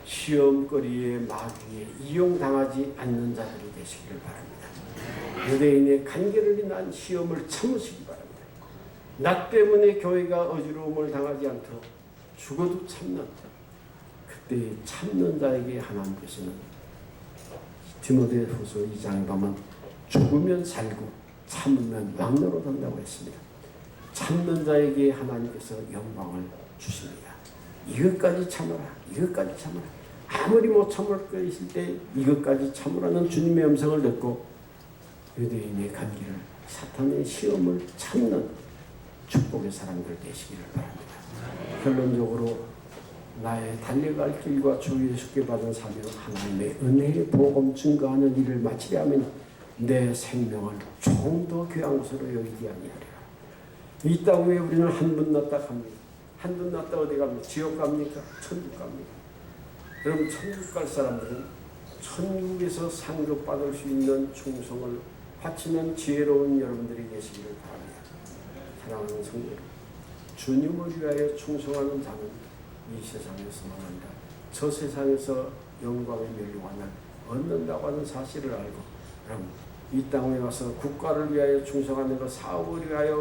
시험거리에 마귀에 이용당하지 않는 자들이 되시기를 바랍니다. 유대인의 간계를 인한 시험을 참으시기 바랍니다. 나 때문에 교회가 어지러움을 당하지 않도록 죽어도 참는, 그때 참는 자에게 하나님께서는 디모데후서 2장에 보면 죽으면 살고 참으면 왕노로 된다고 했습니다. 참는 자에게 하나님께서 영광을 주십니다. 이것까지 참아라. 이것까지 참아라. 아무리 못 참을 거 있을 때 이것까지 참으라는 주님의 음성을 듣고 유대인의 간기를 사탄의 시험을 참는 축복의 사람들 되시기를 바랍니다. 결론적으로 나의 달려갈 길과 주 예수께 받은 사명 하나님의 은혜의 복음 증거하는 일을 마치려 하면 내 생명을 조금 더 귀한 것으로 여기지 아니하리라. 이 땅 위에 우리는 한 분 낳다 갑니다. 한 분 낳다 어디 갑니까? 지옥 갑니까? 천국 갑니까? 여러분, 천국 갈 사람들은 천국에서 상급받을 수 있는 충성을 바치는 지혜로운 여러분들이 계시기를 바랍니다. 사랑하는 성도 여러분, 주님을 위하여 충성하는 자는 이 세상에서만 아니라 저 세상에서 영광의 멸류관을 얻는다고 하는 사실을 알고, 여러분, 이 땅에 와서 국가를 위하여 충성하는 것, 사업을 위하여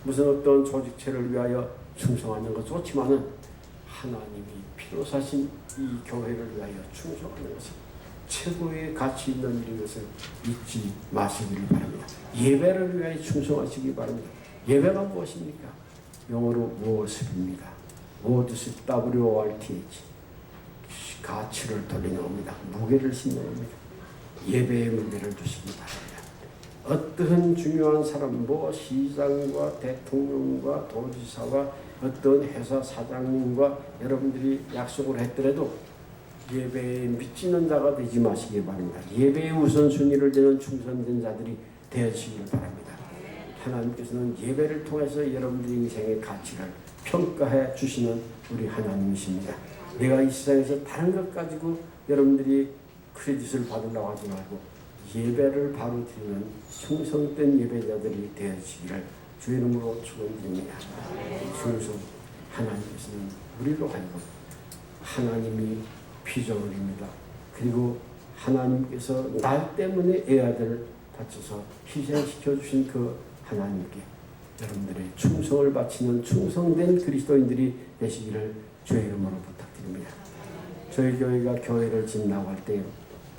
무슨 어떤 조직체를 위하여 충성하는 것 좋지만은 하나님이 피로 사신 이 교회를 위하여 충성하는 것은 최고의 가치 있는 일인 것을 잊지 마시기를 바랍니다. 예배를 위하여 충성하시기 바랍니다. 예배가 무엇입니까? 영어로 worship입니다. worship, WORTH. 가치를 돌리는 겁니다. 무게를 싣는 겁니다. 예배의 무게를 주시기 바랍니다. 어떠한 중요한 사람, 시장과 대통령과 도지사와 어떤 회사 사장님과 여러분들이 약속을 했더라도 예배에 미치는 자가 되지 마시기 바랍니다. 예배의 우선순위를 되는 충성된 자들이 되시길 바랍니다. 하나님께서는 예배를 통해서 여러분들의 인생의 가치를 평가해 주시는 우리 하나님이십니다. 내가 이 세상에서 다른 것 가지고 여러분들이 크레딧을 받으려고 하지 말고 예배를 바로 드리는 충성된 예배자들이 되어지기를 주의 이름으로 축원드립니다. 충성, 하나님께서는 우리로 하여금 하나님이 피조물입니다. 그리고 하나님께서 날 때문에 애아들을 바쳐서 희생시켜 주신 그 하나님께 여러분들의 충성을 바치는 충성된 그리스도인들이 되시기를 주의 이름으로 부탁드립니다. 저희 교회가 교회를 짓는다고 할 때요.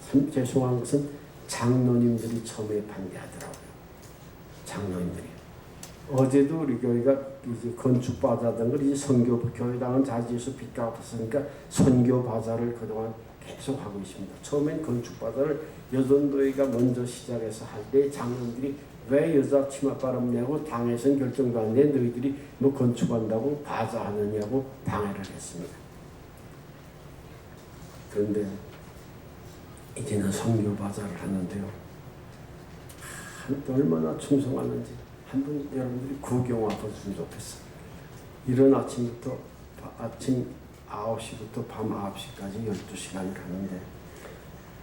참 죄송한 것은 장로님들이 처음에 반대하더라고요. 장로님들이. 어제도 우리 교회가 이제 건축 바자던 걸 이제 선교 교회당은 자지에서 빚가 없었으니까 선교 바자를 그동안 계속 하고 있습니다. 처음엔 건축 바자를 여전도회가 먼저 시작해서 할 때 장로님들이 왜 여자 치맛바람 내고 당에서는 결정도 안 돼 너희들이 뭐 건축한다고 바자하느냐고 방해를 했습니다. 그런데 이제는 선교 바자를 하는데요. 얼마나 충성하는지 한번 여러분들이 구경 와보시면 좋겠어요. 이른 아침부터 아침 9시부터 밤 9시까지 12시간을 하는데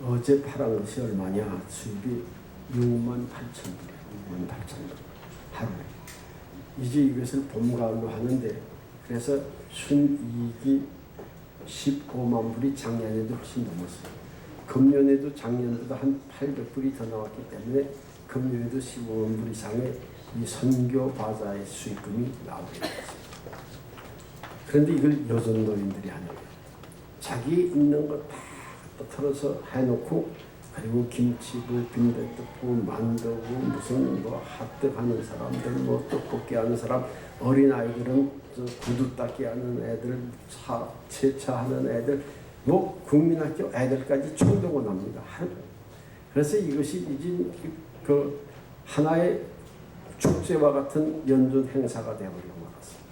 어제 팔은 것이 얼마냐? 수입이 68,000불이에요. 68,000불 하루에. 이제 이것을 봄, 가을로 하는데 그래서 순이익이 15만 불이 작년에도 훨씬 넘었어요. 금년에도 작년보다 한 800불이 더 나왔기 때문에 금년에도 15만 불 이상의 이 선교 바자의 수익금이 나오게 됐습니다. 그런데 이걸 여전노인들이 하는 거예요. 자기 있는 거 다 털어서 해놓고 그리고 김치부, 빈대떡부, 만두부, 무슨 뭐 핫떡하는 사람들, 뭐 떡볶이 하는 사람, 어린 아이들은 구두 닦기 하는 애들, 세차하는 애들, 뭐 국민학교 애들까지 총동원합니다. 그래서 이것이 이제 그 하나의 축제와 같은 연준 행사가 되어버리고 말았습니다.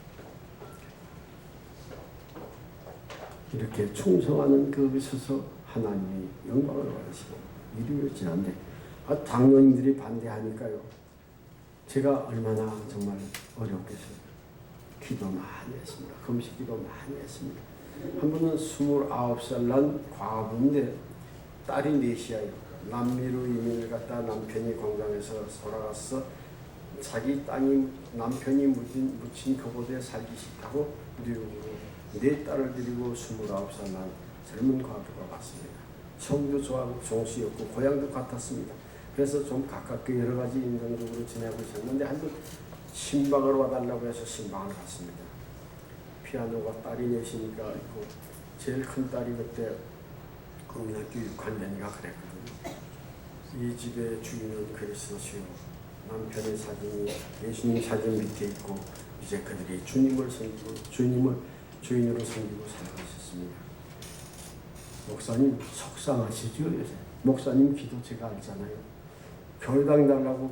이렇게 충성하는 그것에서 하나님이 영광을 받으시고 이루어지지 않는데 장로님들이 반대하니까요. 제가 얼마나 정말 어렵겠어요. 기도 많이 했습니다. 금식기도 많이 했습니다. 한 번은 29살 난 과부인데 딸이 넷이에요. 남미로 이민을 갔다 남편이 건강해서 돌아가서 자기 땅이 남편이 묻힌 그곳에 살기 싫다고 뉴욕으로 네 딸을 데리고 29살 난 젊은 과부가 왔습니다. 성도 저하고 종수였고 고향도 같았습니다. 그래서 좀 가깝게 여러 가지 인간적으로 지내고 있었는데 한 번 신방을 와달라고 해서 신방을 갔습니다. 피아노가 딸이 넷이니까 있고 제일 큰 딸이 그때 국민학교 6학년이가 그랬거든요. 이 집의 주인은 그리스도시요. 남편의 사진이 예수님 사진 밑에 있고 이제 그들이 주님을 섬기고 주님을 주인으로 섬기고 살고 있었습니다. 목사님 속상하시죠? 요새 목사님 기도 제가 알잖아요. 교회당 달라고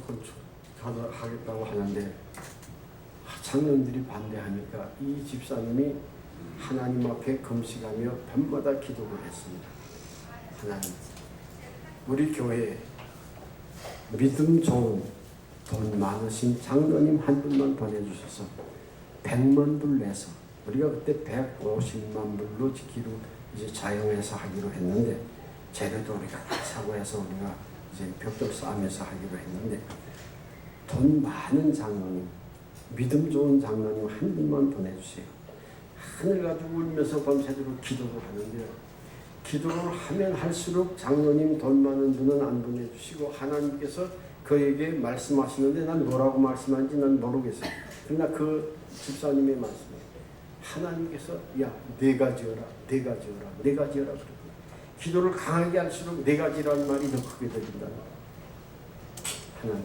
건축하겠다고 하는데 장로님들이 반대하니까 이 집사님이 하나님 앞에 금식하며 밤마다 기도를 했습니다. 하나님, 우리 교회에 믿음 좋은 돈 많으신 장로님 한 분만 보내주셔서 100만 불 내서 우리가 그때 150만 불로 지키로 이제 자영해서 하기로 했는데 재료도 우리가 다 사고 해서 우리가 이제 벽돌 쌓으면서 하기로 했는데 돈 많은 장로님, 믿음 좋은 장로님 한 분만 보내주세요. 하늘 가지고 울면서 밤새도록 기도를 하는데요. 기도를 하면 할수록 장로님 돈 많은 분은 안 보내주시고 하나님께서 그에게 말씀하시는데 난 뭐라고 말씀하는지 난 모르겠어요. 그러나 그 집사님의 말씀에 하나님께서 야 내가 지어라 내가 지어라 내가 지어라 그러고 기도를 강하게 할수록 내가 지라는 말이 더 크게 들린다. 하나님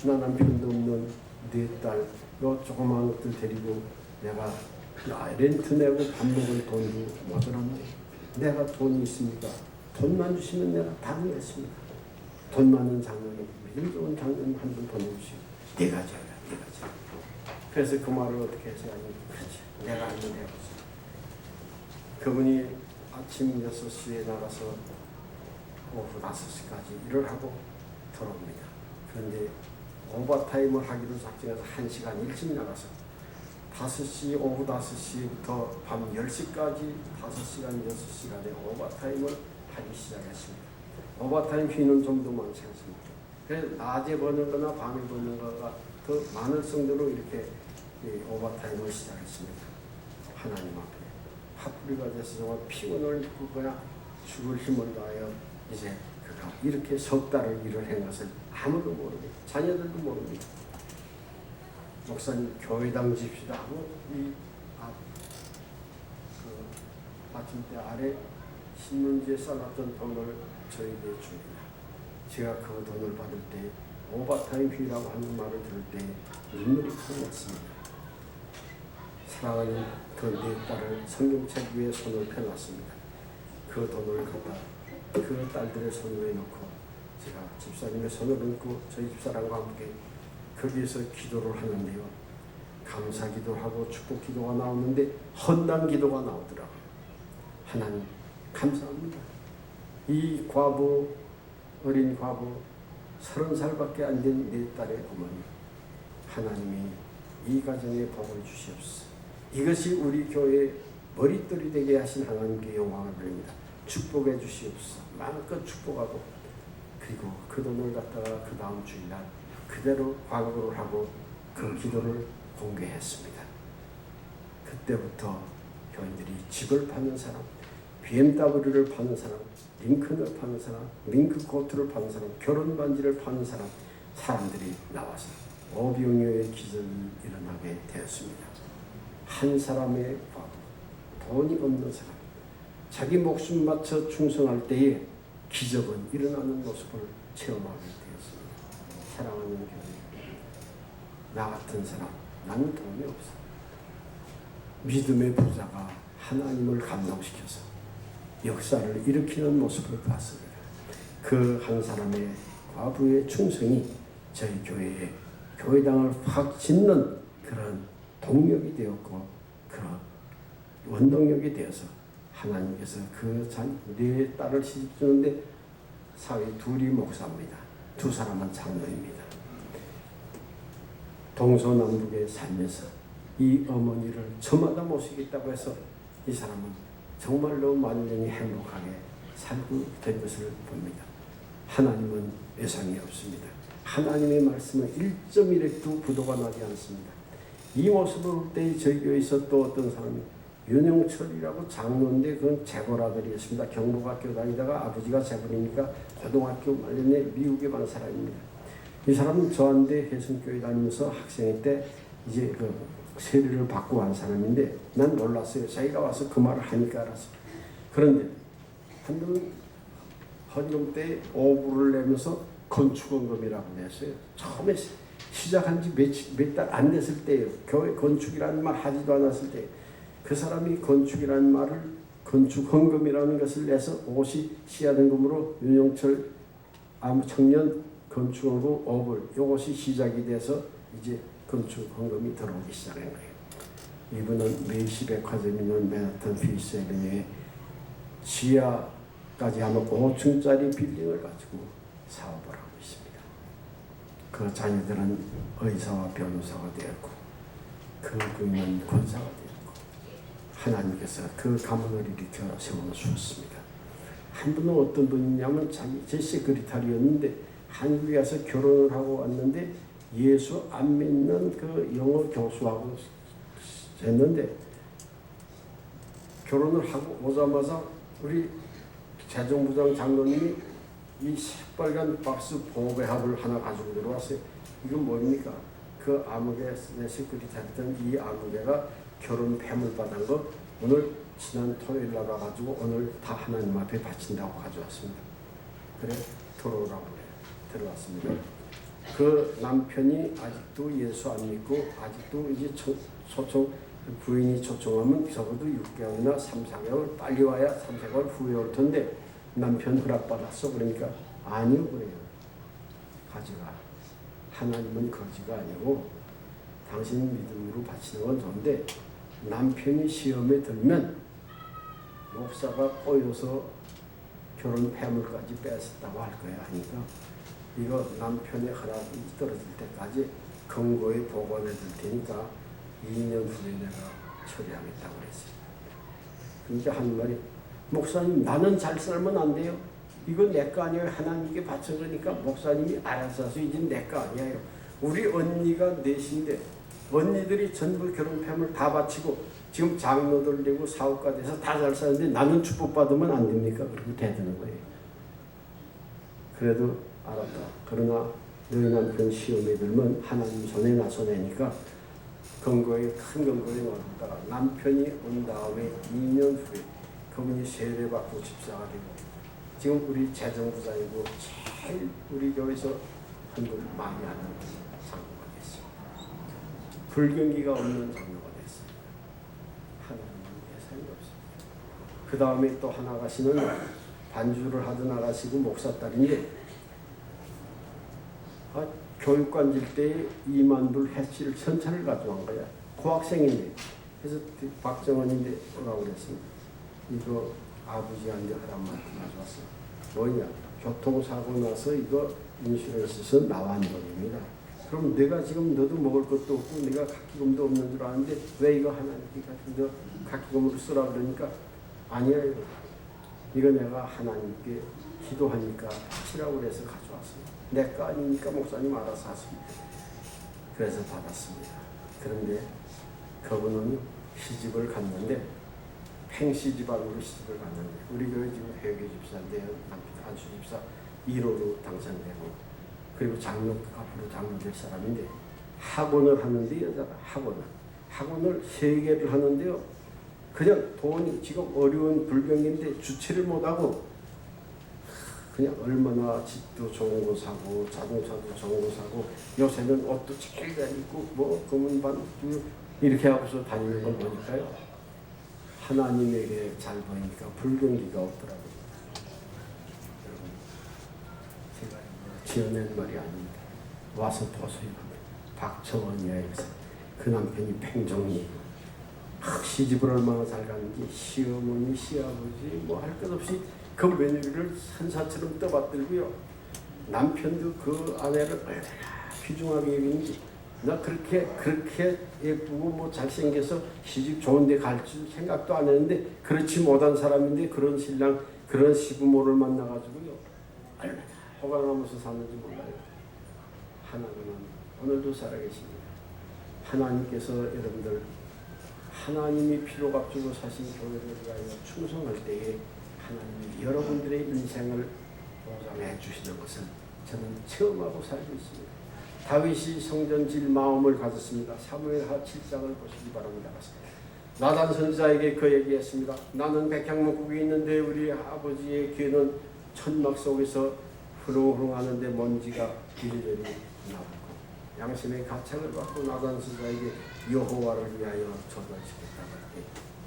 나 남편도 없는 네 딸 너 조그마한 것들 데리고 내가 렌트 내고 밥 먹을 돈도 못 얻었네. 내가 돈이 있으니까 돈만 주시면 내가 다 드리겠습니다. 돈 많은 장로님 믿음 좋은 장로님 한 분 보내주시고 내가 지어라 내가 지어라. 그래서 그 말을 어떻게 해서 하니 그렇지 내가 한번 해보세요. 그분이 아침 6시에 나가서 오후 5시까지 일을 하고 돌아옵니다. 그런데 오버타임을 하기로 작정해서 1시간 일찍 나가서 5시, 오후 5시부터 밤 10시까지 5시간, 6시간의 오버타임을 하기 시작했습니다. 오버타임 쉬는 좀도 많지 않습니다. 그래서 낮에 버는 거나 밤에 버는 거가 더 많을 정도로 이렇게 오버타임을 시작했습니다. 하나님 앞에 핫뿌리가 돼서 정말 피곤을 느끼거나 죽을 힘을 다하여 이제 그가 이렇게 석 달을 일을 한 것을 아무도 모르고 자녀들도 모릅니다. 목사님 교회당 집시다 하고 받침대 아래 신문지에 싸놨던 돈을 저에게 줍니다. 제가 그 돈을 받을 때 오바타임 휘라고 하는 말을 들을 때 눈물이 흘렀습니다. 사랑하는 그 네 딸을 성경책 위에 손을 펴놨습니다. 그 돈을 갖다 그 딸들의 손 위에 놓고 제가 집사님의 손을 얹고 저희 집사람과 함께 거기에서 기도를 하는데요. 감사 기도하고 축복 기도가 나오는데 헌당 기도가 나오더라고요. 하나님 감사합니다. 이 과부, 어린 과부 30살밖에 안 된 내 딸의 어머니, 하나님이 이 가정에 복을 주시옵소서. 이것이 우리 교회의 머릿돌이 되게 하신 하나님께 영광을 드립니다. 축복해 주시옵소서. 마음껏 축복하고, 그리고 그 돈을 갖다가 그 다음 주일날 그대로 광고를 하고 그 기도를 공개했습니다. 그때부터 교인들이 집을 파는 사람, BMW를 파는 사람, 링컨을 파는 사람, 밍크 코트를 파는 사람, 결혼 반지를 파는 사람들이 나와서 오병이어의 기적이 일어나게 되었습니다. 한 사람의 과부, 돈이 없는 사람, 자기 목숨 맞춰 충성할 때에 기적은 일어나는 모습을 체험하게 되었습니다. 사랑하는 교회, 나 같은 사람, 나는 돈이 없어. 믿음의 부자가 하나님을 감동시켜서 역사를 일으키는 모습을 봤습니다. 그 한 사람의 과부의 충성이 저희 교회에 교회당을 확 짓는 그런 동력이 되었고, 그런 원동력이 되어서 하나님께서 그 네 딸을 시집주는데 사위 둘이 목사입니다. 두 사람은 장로입니다. 동서남북에 살면서 이 어머니를 저마다 모시겠다고 해서 이 사람은 정말로 완전히 행복하게 살고 된 것을 봅니다. 하나님은 예상이 없습니다. 하나님의 말씀은 1.1획도 부도가 나지 않습니다. 이 모습을 볼 때 저희 교회에서 또 어떤 사람이 윤영철이라고 장로인데 그건 재벌아들이었습니다. 경북학교 다니다가 아버지가 재벌이니까 고등학교 말년에 미국에 간 사람입니다. 이 사람은 저한테 해성교회 다니면서 학생회 때 이제 그 세례를 받고 간 사람인데 난 놀랐어요. 자기가 와서 그 말을 하니까 알았어요. 그런데 한번 헌금 때 오부를 내면서 건축원금이라고 냈어요. 처음에 시작한 지 몇 달 안 됐을 때예요. 교회 건축이라는 말 하지도 않았을 때 그 사람이 건축이라는 말을 건축헌금이라는 것을 내서 옷이 씨앗헌금으로 윤영철 청년 건축헌금 5불 이것이 시작이 돼서 이제 건축헌금이 들어오기 시작한 거예요. 이분은 메이시백화점 있는 맨하탄 피스 애비뉴에 지하까지 하면 5층짜리 빌딩을 가지고 사업을 하고 있습니다. 그 자녀들은 의사와 변호사가 되었고 그 부인은 권사가 되었고 하나님께서 그 가문을 일으켜 세워주셨습니다. 한 분은 어떤 분이냐면 제 세크리타리였는데 한국에 와서 결혼을 하고 왔는데 예수 안 믿는 그 영어 교수하고 했는데 결혼을 하고 오자마자 우리 재정부장 장로님이 이 새빨간 박스 보배합을 하나 가지고 들어왔어요. 이건 뭡니까? 그 아무개 내 세크리타리 했던 이 아무개가 결혼 폐물 받은 거 오늘 지난 토요일 날 와가지고 오늘 다 하나님 앞에 바친다고 가져왔습니다. 그래 들어오라고 들어왔습니다. 그 남편이 아직도 예수 안 믿고 아직도 이제 초청 부인이 초청하면 적어도 6개월이나 3, 4개월 빨리 와야 3, 4개월 후에 올 텐데 남편 허락받았어. 그러니까 아니요 그래요. 가져가. 하나님은 거지가 아니고 당신 믿음으로 바치는 건 좋은데 남편이 시험에 들면 목사가 꼬여서 결혼 폐물까지 뺏었다고 할 거야 하니까 이거 남편의 허락이 떨어질 때까지 검거에 보관해 줄 테니까 2년 후에 내가 처리하겠다고 그랬어요. 그러니까 한 말이 목사님 나는 잘 살면 안 돼요. 이건 내 거 아니에요. 하나님께 바친 거니까 목사님이 알아서 해서 이제 내 거 아니에요. 우리 언니가 넷인데 언니들이 전부 결혼 폐물 다 바치고 지금 장로들 되고 사업가 돼서 다 잘 사는데 나는 축복받으면 안 됩니까? 그렇게 되는 거예요. 그래도 알았다. 그러나 너희 남편 시험에 들면 하나님 손에 나서내니까 큰 근거에 넣었다가 남편이 온 다음에 2년 후에 그분이 세례받고 집사가 되고 지금 우리 재정부장이고 제일 우리 교회에서 헌금을 많이 하는 장로가 됐습니다. 불경기가 없는 장로가 됐습니다. 하나님은 예산이 없습니다. 그 다음에 또 하나 가시는 반주를 하던 아가씨고 목사 딸인데 교육관질 때 2만 불 해치를 천차를 가져간 거야. 고학생인데. 그래서 박정원인데 오라고 그랬습니다. 이거 아버지한테 하란 말씀 가져왔어. 뭐냐? 교통사고 나서 이거 인슈런스에서 나온 돈입니다. 그럼 내가 지금 너도 먹을 것도 없고 내가 각기금도 없는 줄 아는데 왜 이거 하나님께 같은 각기금으로 쓰라 그러니까 아니야 이거 내가 하나님께 기도하니까 치라고 그래서 가져왔습니다. 내 거 아니니까 목사님 알아서 하십니다. 그래서 받았습니다. 그런데 그분은 시집을 갔는데 팽시집안으로 시집을 갔는데 우리 교회 지금 회계 집사인데 안수 집사 1호로 당선되고 그리고 장로 앞으로 장로 될 사람인데 학원을 하는데 여자가 학원을 3개를 하는데요. 그냥 돈이 지금 어려운 불경인데 주체를 못하고 그냥 얼마나 집도 좋은 거 사고 자동차도 좋은 거 사고 요새는 옷도 제일 잘 입고 뭐 검은반 이렇게 하고서 다니는 걸 보니까요. 하나님에게 잘 보니까 불경기가 없더라고요. 여러분 제가 지어낸 말이 아닙니다. 와서 보세요. 박정원이야에서 그 남편이 팽정이에요. 시집을 얼마나 잘 가는지 시어머니 시아버지 뭐 할 것 없이 그 며느리를 산사처럼 떠받들고요. 남편도 그 아내를 얼마나 귀중하게 여기는지 나 그렇게 예쁘고 뭐 잘생겨서 시집 좋은데 갈 줄 생각도 안 했는데 그렇지 못한 사람인데 그런 신랑 그런 시부모를 만나가지고요. 얼마나 호강하면서 사는지 몰라요. 하나님은 오늘도 살아계십니다. 하나님께서 여러분들 하나님이 피로값주고 사신 교회를 위하여 충성할 때에 하나님이 여러분들의 인생을 보장해 주시는 것을 저는 체험하고 살고 있습니다. 다윗이 성전 질 마음을 가졌습니다. 사무엘하 7장을 보시기 바랍니다. 나단 선지자에게 그 얘기했습니다. 나는 백향목국이 있는데 우리 아버지의 귀는 천막 속에서 흐릉흐릉하는데 먼지가 일일이 나오고 양심의 가책을 받고 나단 선지자에게 여호와를 위하여 조절시켰다고 할 때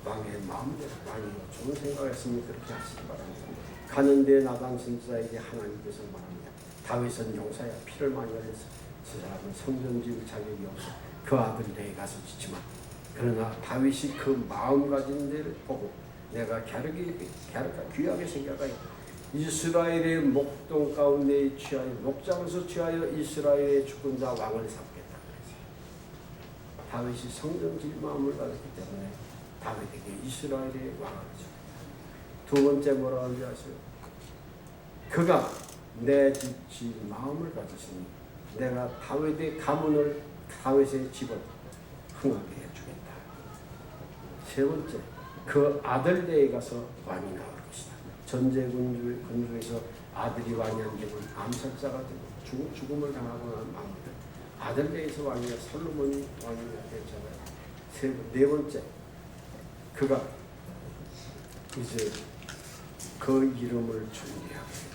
왕의 마음대로 왕이 좋은 생각했으니 그렇게 하시기 바랍니다. 가는데 나단 선지자에게 하나님께서 말합니다. 다윗은 용사야 피를 많이 흘렸어. 그 사람은 성전 지을 자격이 없어. 그 아들 내게 가서 짓지마. 그러나 다윗이 그 마음 가진 데를 보고 내가 귀하게 생각하여 이스라엘의 목동 가운데 취하여 목장에서 취하여 이스라엘의 주권자 왕을 삼겠다 그랬어요. 다윗이 성전 질 마음을 가졌기 때문에 다윗에게 이스라엘의 왕을 주겠다. 두 번째 뭐라고 하는지 아세요? 그가 내 집 마음을 가졌으니 내가 다윗의 가문을 다윗의 집을 흥하게 해주겠다. 세 번째, 그 아들 내에 가서 왕이 나올 것이다. 전제군주에서 아들이 왕이 안 되면 암살자가 되고 죽음을 당하고 난 마음들. 아들 내에서 왕이야 솔로몬이 왕이 됐잖아요. 네 번째, 그가 이제 그 이름을 존귀하게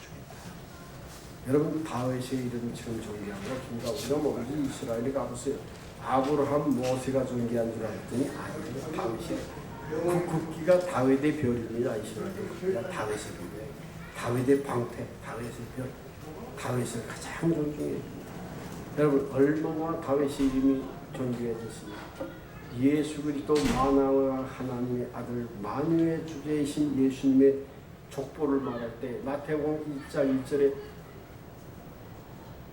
여러분 다윗의 이름이 지금 존귀한 거 우리가 뭐 이스라엘에 가보세요. 아브라함 모세가 존귀한 줄 알았더니 아니에요. 다윗이 국기가 다윗의 별입니다. 이스라엘의 국기가 다윗의 별이에요. 다윗의 방패, 다윗의 별, 다윗을 가장 존중해 줍니다. 여러분 얼마나 다윗의 이름이 존귀해졌습니까? 예수 그리스도 만왕의 하나님의 아들 만유의 주제이신 예수님의 족보를 말할 때 마태복음 1장 1절에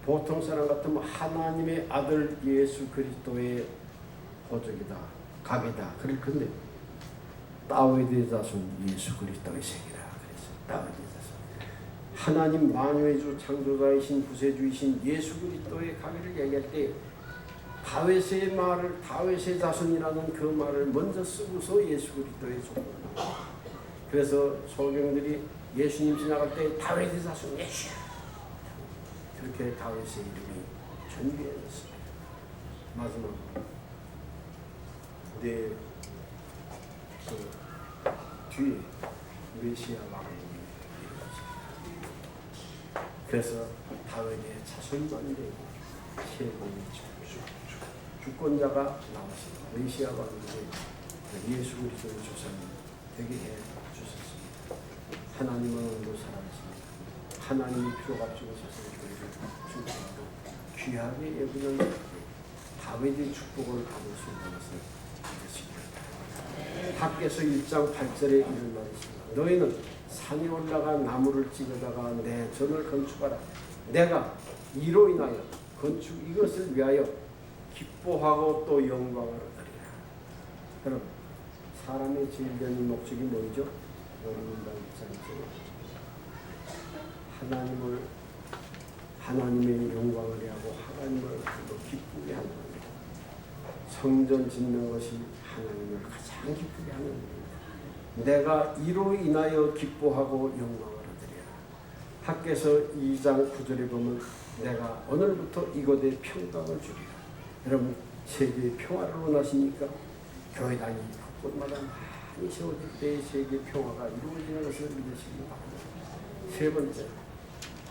보통 사람 같으면 하나님의 아들 예수 그리스도의 호적이다, 각이다. 그런데 다윗의 자손 예수 그리스도의 색이라 그래서 다윗의 자손. 하나님 만유의 주 창조자이신 구세주이신 예수 그리스도의 각을 얘기할 때 다윗의 말을 다윗의 자손이라는 그 말을 먼저 쓰고서 예수 그리스도의 족보를 나옵니다. 그래서 소경들이 예수님 지나갈 때 다윗의 자손 예수야. 그렇게 다윗의 이름이 존귀해졌습니다. 마지막으로 그 뒤에 메시아 왕이 이루어집니다. 그래서 다윗의 자손만 되고 최고의 주권자가 나왔습니다. 메시아 왕이 예수 그리스도의 조상이 되게 해 주셨습니다. 하나님은 오늘도 살아계십니다. 하나님이 필요가 주셔서 교회를 축복하고 귀하게 여기는 다윗의 축복을 받을 수 있는 것을 믿으십니다. 학개서 1장 8절에 이런 말이 있습니다. 너희는 산에 올라가 나무를 찍어다가 내 전을 건축하라. 내가 이로 인하여 건축 이것을 위하여 기뻐하고 또 영광을 얻으리라. 여러분, 사람의 제일 되는 목적이 뭐죠? 여러분과 입장에서 하나님의 영광을 하고 하나님을 기쁘게 하는 겁니다. 성전 짓는 것이 하나님을 가장 기쁘게 하는 겁니다. 내가 이로 인하여 기뻐하고 영광을 얻으리라. 학개서 2장 9절에 보면 내가 오늘부터 이곳에 평강을 주리라. 여러분, 세계의 평화를 원하십니까? 교회당이 곳곳마다 많이 세워질 때의 세계 평화가 이루어지는 것을 믿으시기 바랍니다. 세 번째,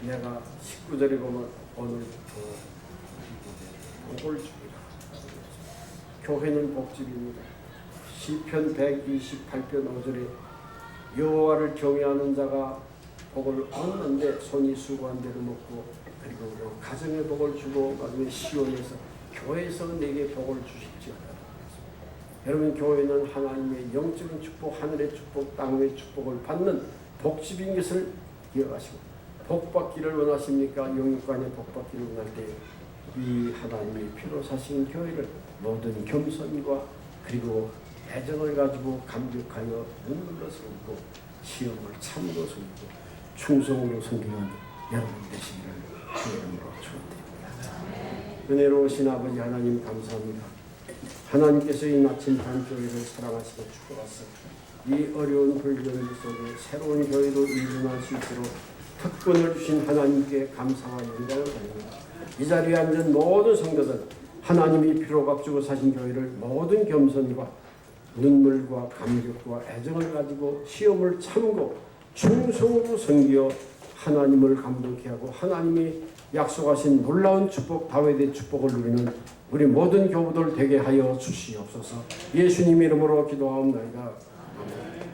내가 19절에 보면 오늘부터 복을 주리라. 교회는 복집입니다. 시편 128편 5절에 여호와를 경외하는 자가 복을 얻는데 손이 수고한 대로 먹고 그리고 가정에 복을 주고 마지막에 시온에서 교회에서 내게 복을 주십시오. 여러분, 교회는 하나님의 영적인 축복, 하늘의 축복, 땅의 축복을 받는 복집인 것을 기억하시고 복받기를 원하십니까? 영육간에 복받기를 원할 때 이 하나님이 피로 사신 교회를 모든 겸손과 그리고 애정을 가지고 감격하여 눈물로 섬기고 시험을 참고 섬기고 충성으로 섬기는 여러분 되시기를 주의 이름으로 축원드립니다. 은혜로우신 아버지 하나님 감사합니다. 하나님께서 이 나침반 교회를 사랑하시고 축복하사 이 어려운 불변기 속에 새로운 교회로 일어날 수 있도록 특권을 주신 하나님께 감사와 영광을 드립니다. 이 자리에 앉은 모든 성도들, 하나님이 피로 값주고 사신 교회를 모든 겸손과 눈물과 감격과 애정을 가지고 시험을 참고 충성으로 섬겨 하나님을 감동케 하고 하나님이 약속하신 놀라운 축복, 다윗의 축복을 누리는 우리 모든 교우들 되게 하여 주시옵소서. 예수님 이름으로 기도하옵나이다. 아멘.